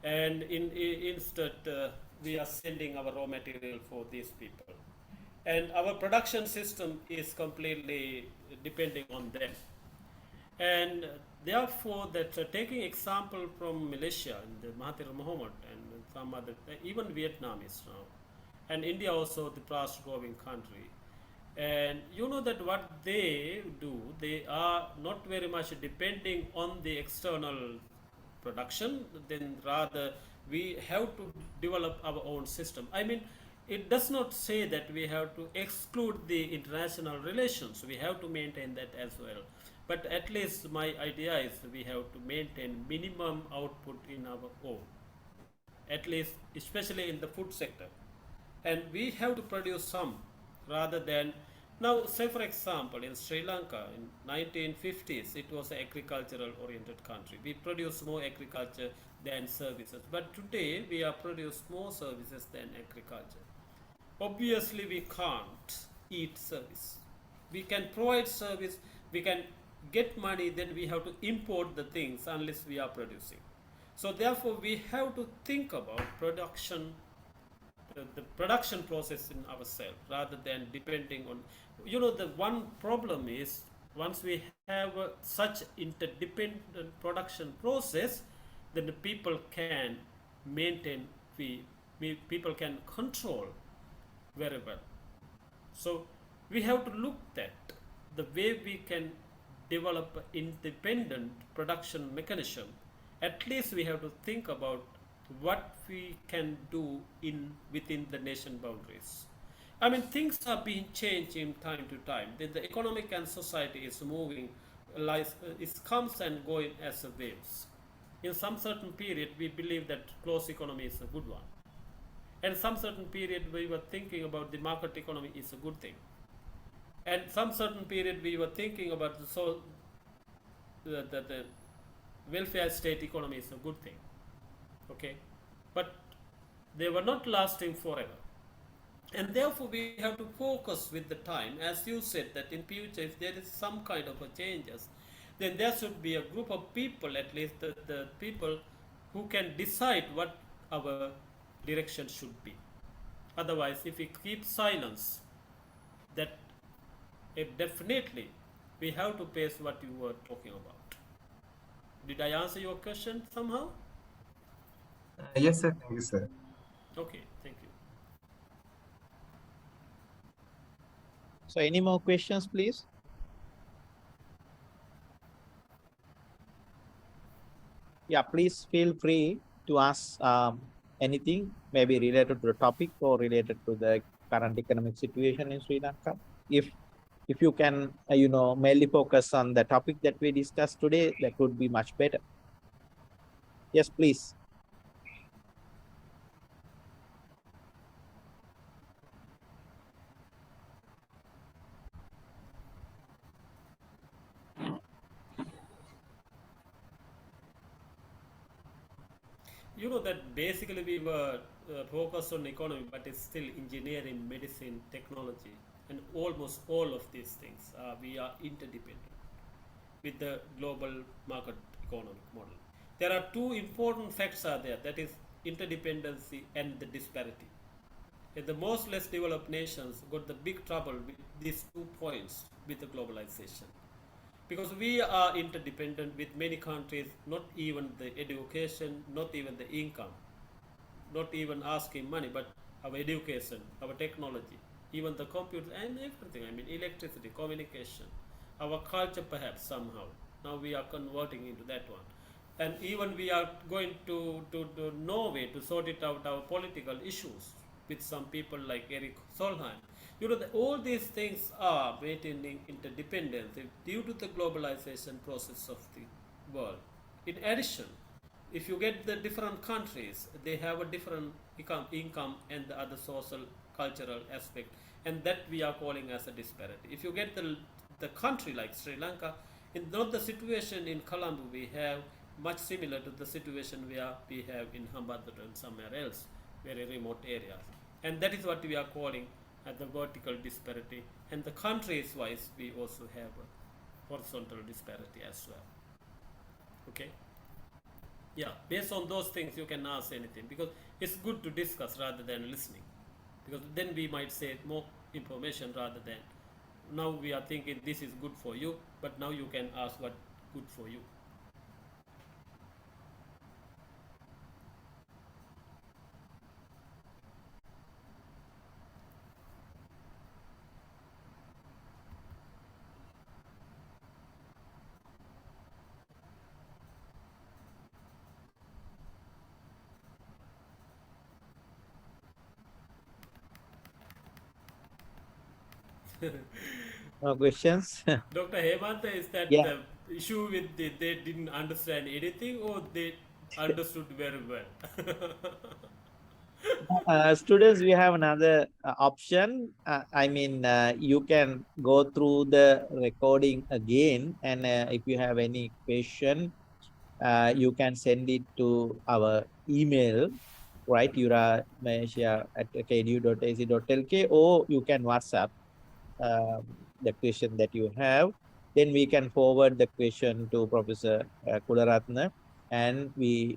and instead we are sending our raw material for these people, and our production system is completely depending on them. And therefore, that taking example from Malaysia and the Mahathir Mohamad and some other, even Vietnam is now, and India also the fast growing country. And you know that what they do, they are not very much depending on the external production, then rather we have to develop our own system. I mean, it does not say that we have to exclude the international relations, we have to maintain that as well, but at least my idea is we have to maintain minimum output in our own, at least especially in the food sector, and we have to produce some, rather than, now say for example in Sri Lanka in 1950s, it was an agricultural oriented country, we produce more agriculture than services, but today we are produce more services than agriculture. Obviously we can't eat service, we can provide service, we can get money, then we have to import the things unless we are producing. So therefore, we have to think about production, the production process in ourselves, rather than depending on, the one problem is, once we have such interdependent production process, then the people can maintain, people can control very well. So we have to look at the way we can develop an independent production mechanism. At least we have to think about what we can do in within the nation boundaries. I mean, things are being changed in time to time. The economic and society is moving, it comes and going as a waves. In some certain period, we believe that closed economy is a good one, and some certain period we were thinking about the market economy is a good thing, and some certain period we were thinking about the welfare state economy is a good thing. Okay, but they were not lasting forever, and therefore we have to focus with the time, as you said, that in future if there is some kind of a changes, then there should be a group of people, at least the people who can decide what our direction should be. Otherwise, if we keep silence, that it definitely we have to face what you were talking about. Did I answer your question somehow? Yes, sir. Thank you, sir. Okay, thank you. So any more questions, please? Yeah, please feel free to ask anything, maybe related to the topic or related to the current economic situation in Sri Lanka. If you can, mainly focus on the topic that we discussed today, that would be much better. Yes, please. You know that basically we were focused on economy, but it's still engineering, medicine, technology, and almost all of these things. We are interdependent with the global market economic model. There are two important facts are there, that is interdependency and the disparity. And the most less developed nations got the big trouble with these 2 points with the globalization. Because we are interdependent with many countries, not even the education, not even the income, not even asking money, but our education, our technology, even the computer and everything. I mean, electricity, communication, our culture, perhaps somehow. Now we are converting into that one. And even we are going to Norway to sort it out our political issues with some people like Eric Solheim. All these things are maintaining interdependence due to the globalization process of the world. In addition, if you get the different countries, they have a different income and the other social cultural aspect, and that we are calling as a disparity. If you get the country like Sri Lanka, in not the situation in Colombo we have much similar to the situation where we have in Hambantota and somewhere else, very remote areas, and that is what we are calling the vertical disparity. And the countries wise, we also have a horizontal disparity as well. Okay. Yeah, based on those things you can ask anything, because it's good to discuss rather than listening, because then we might say more information rather than now we are thinking this is good for you, but now you can ask what good for you. No questions? Dr. Hemanta, is that Yeah. the issue with they didn't understand anything, or they understood very well? Students, we have another option. You can go through the recording again, and if you have any question, you can send it to our email, right? yura@kdu.ac.lk, or you can WhatsApp the question that you have. Then we can forward the question to Professor Kularathne, and we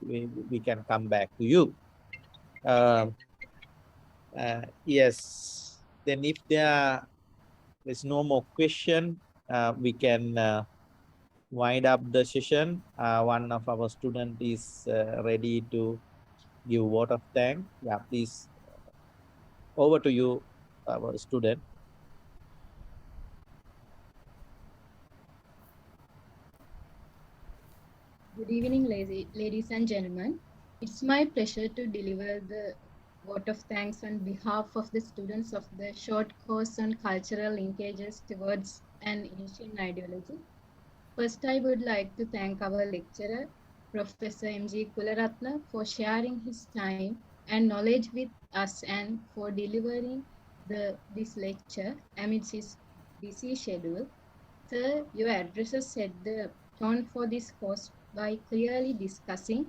can come back to you. Um, yes. Then if there's no more question, we can wind up the session. One of our student is ready to give vote of thanks. Yeah, please, over to you, our student. Good evening, ladies and gentlemen. It's my pleasure to deliver the vote of thanks on behalf of the students of the short course on cultural linkages towards an Asian ideology. First, I would like to thank our lecturer, Professor M.G. Kularathne, for sharing his time and knowledge with us and for delivering this lecture amidst his busy schedule. Sir, your addresses set the tone for this course by clearly discussing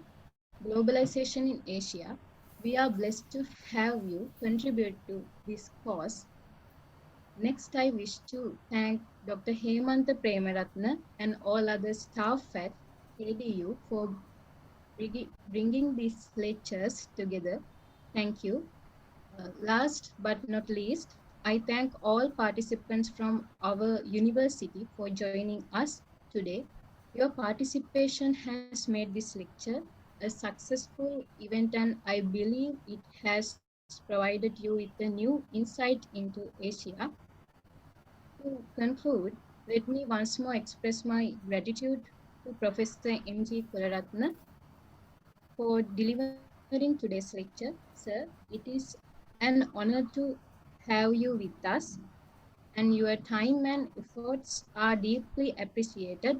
globalization in Asia. We are blessed to have you contribute to this course. Next, I wish to thank Dr. Hemanta Premaratne and all other staff at ADU for bringing these lectures together. Thank you. Last but not least, I thank all participants from our university for joining us today. Your participation has made this lecture a successful event, and I believe it has provided you with a new insight into Asia. To conclude, let me once more express my gratitude to Professor M.G. Kularathne for delivering today's lecture. Sir, it is an honor to have you with us, and your time and efforts are deeply appreciated.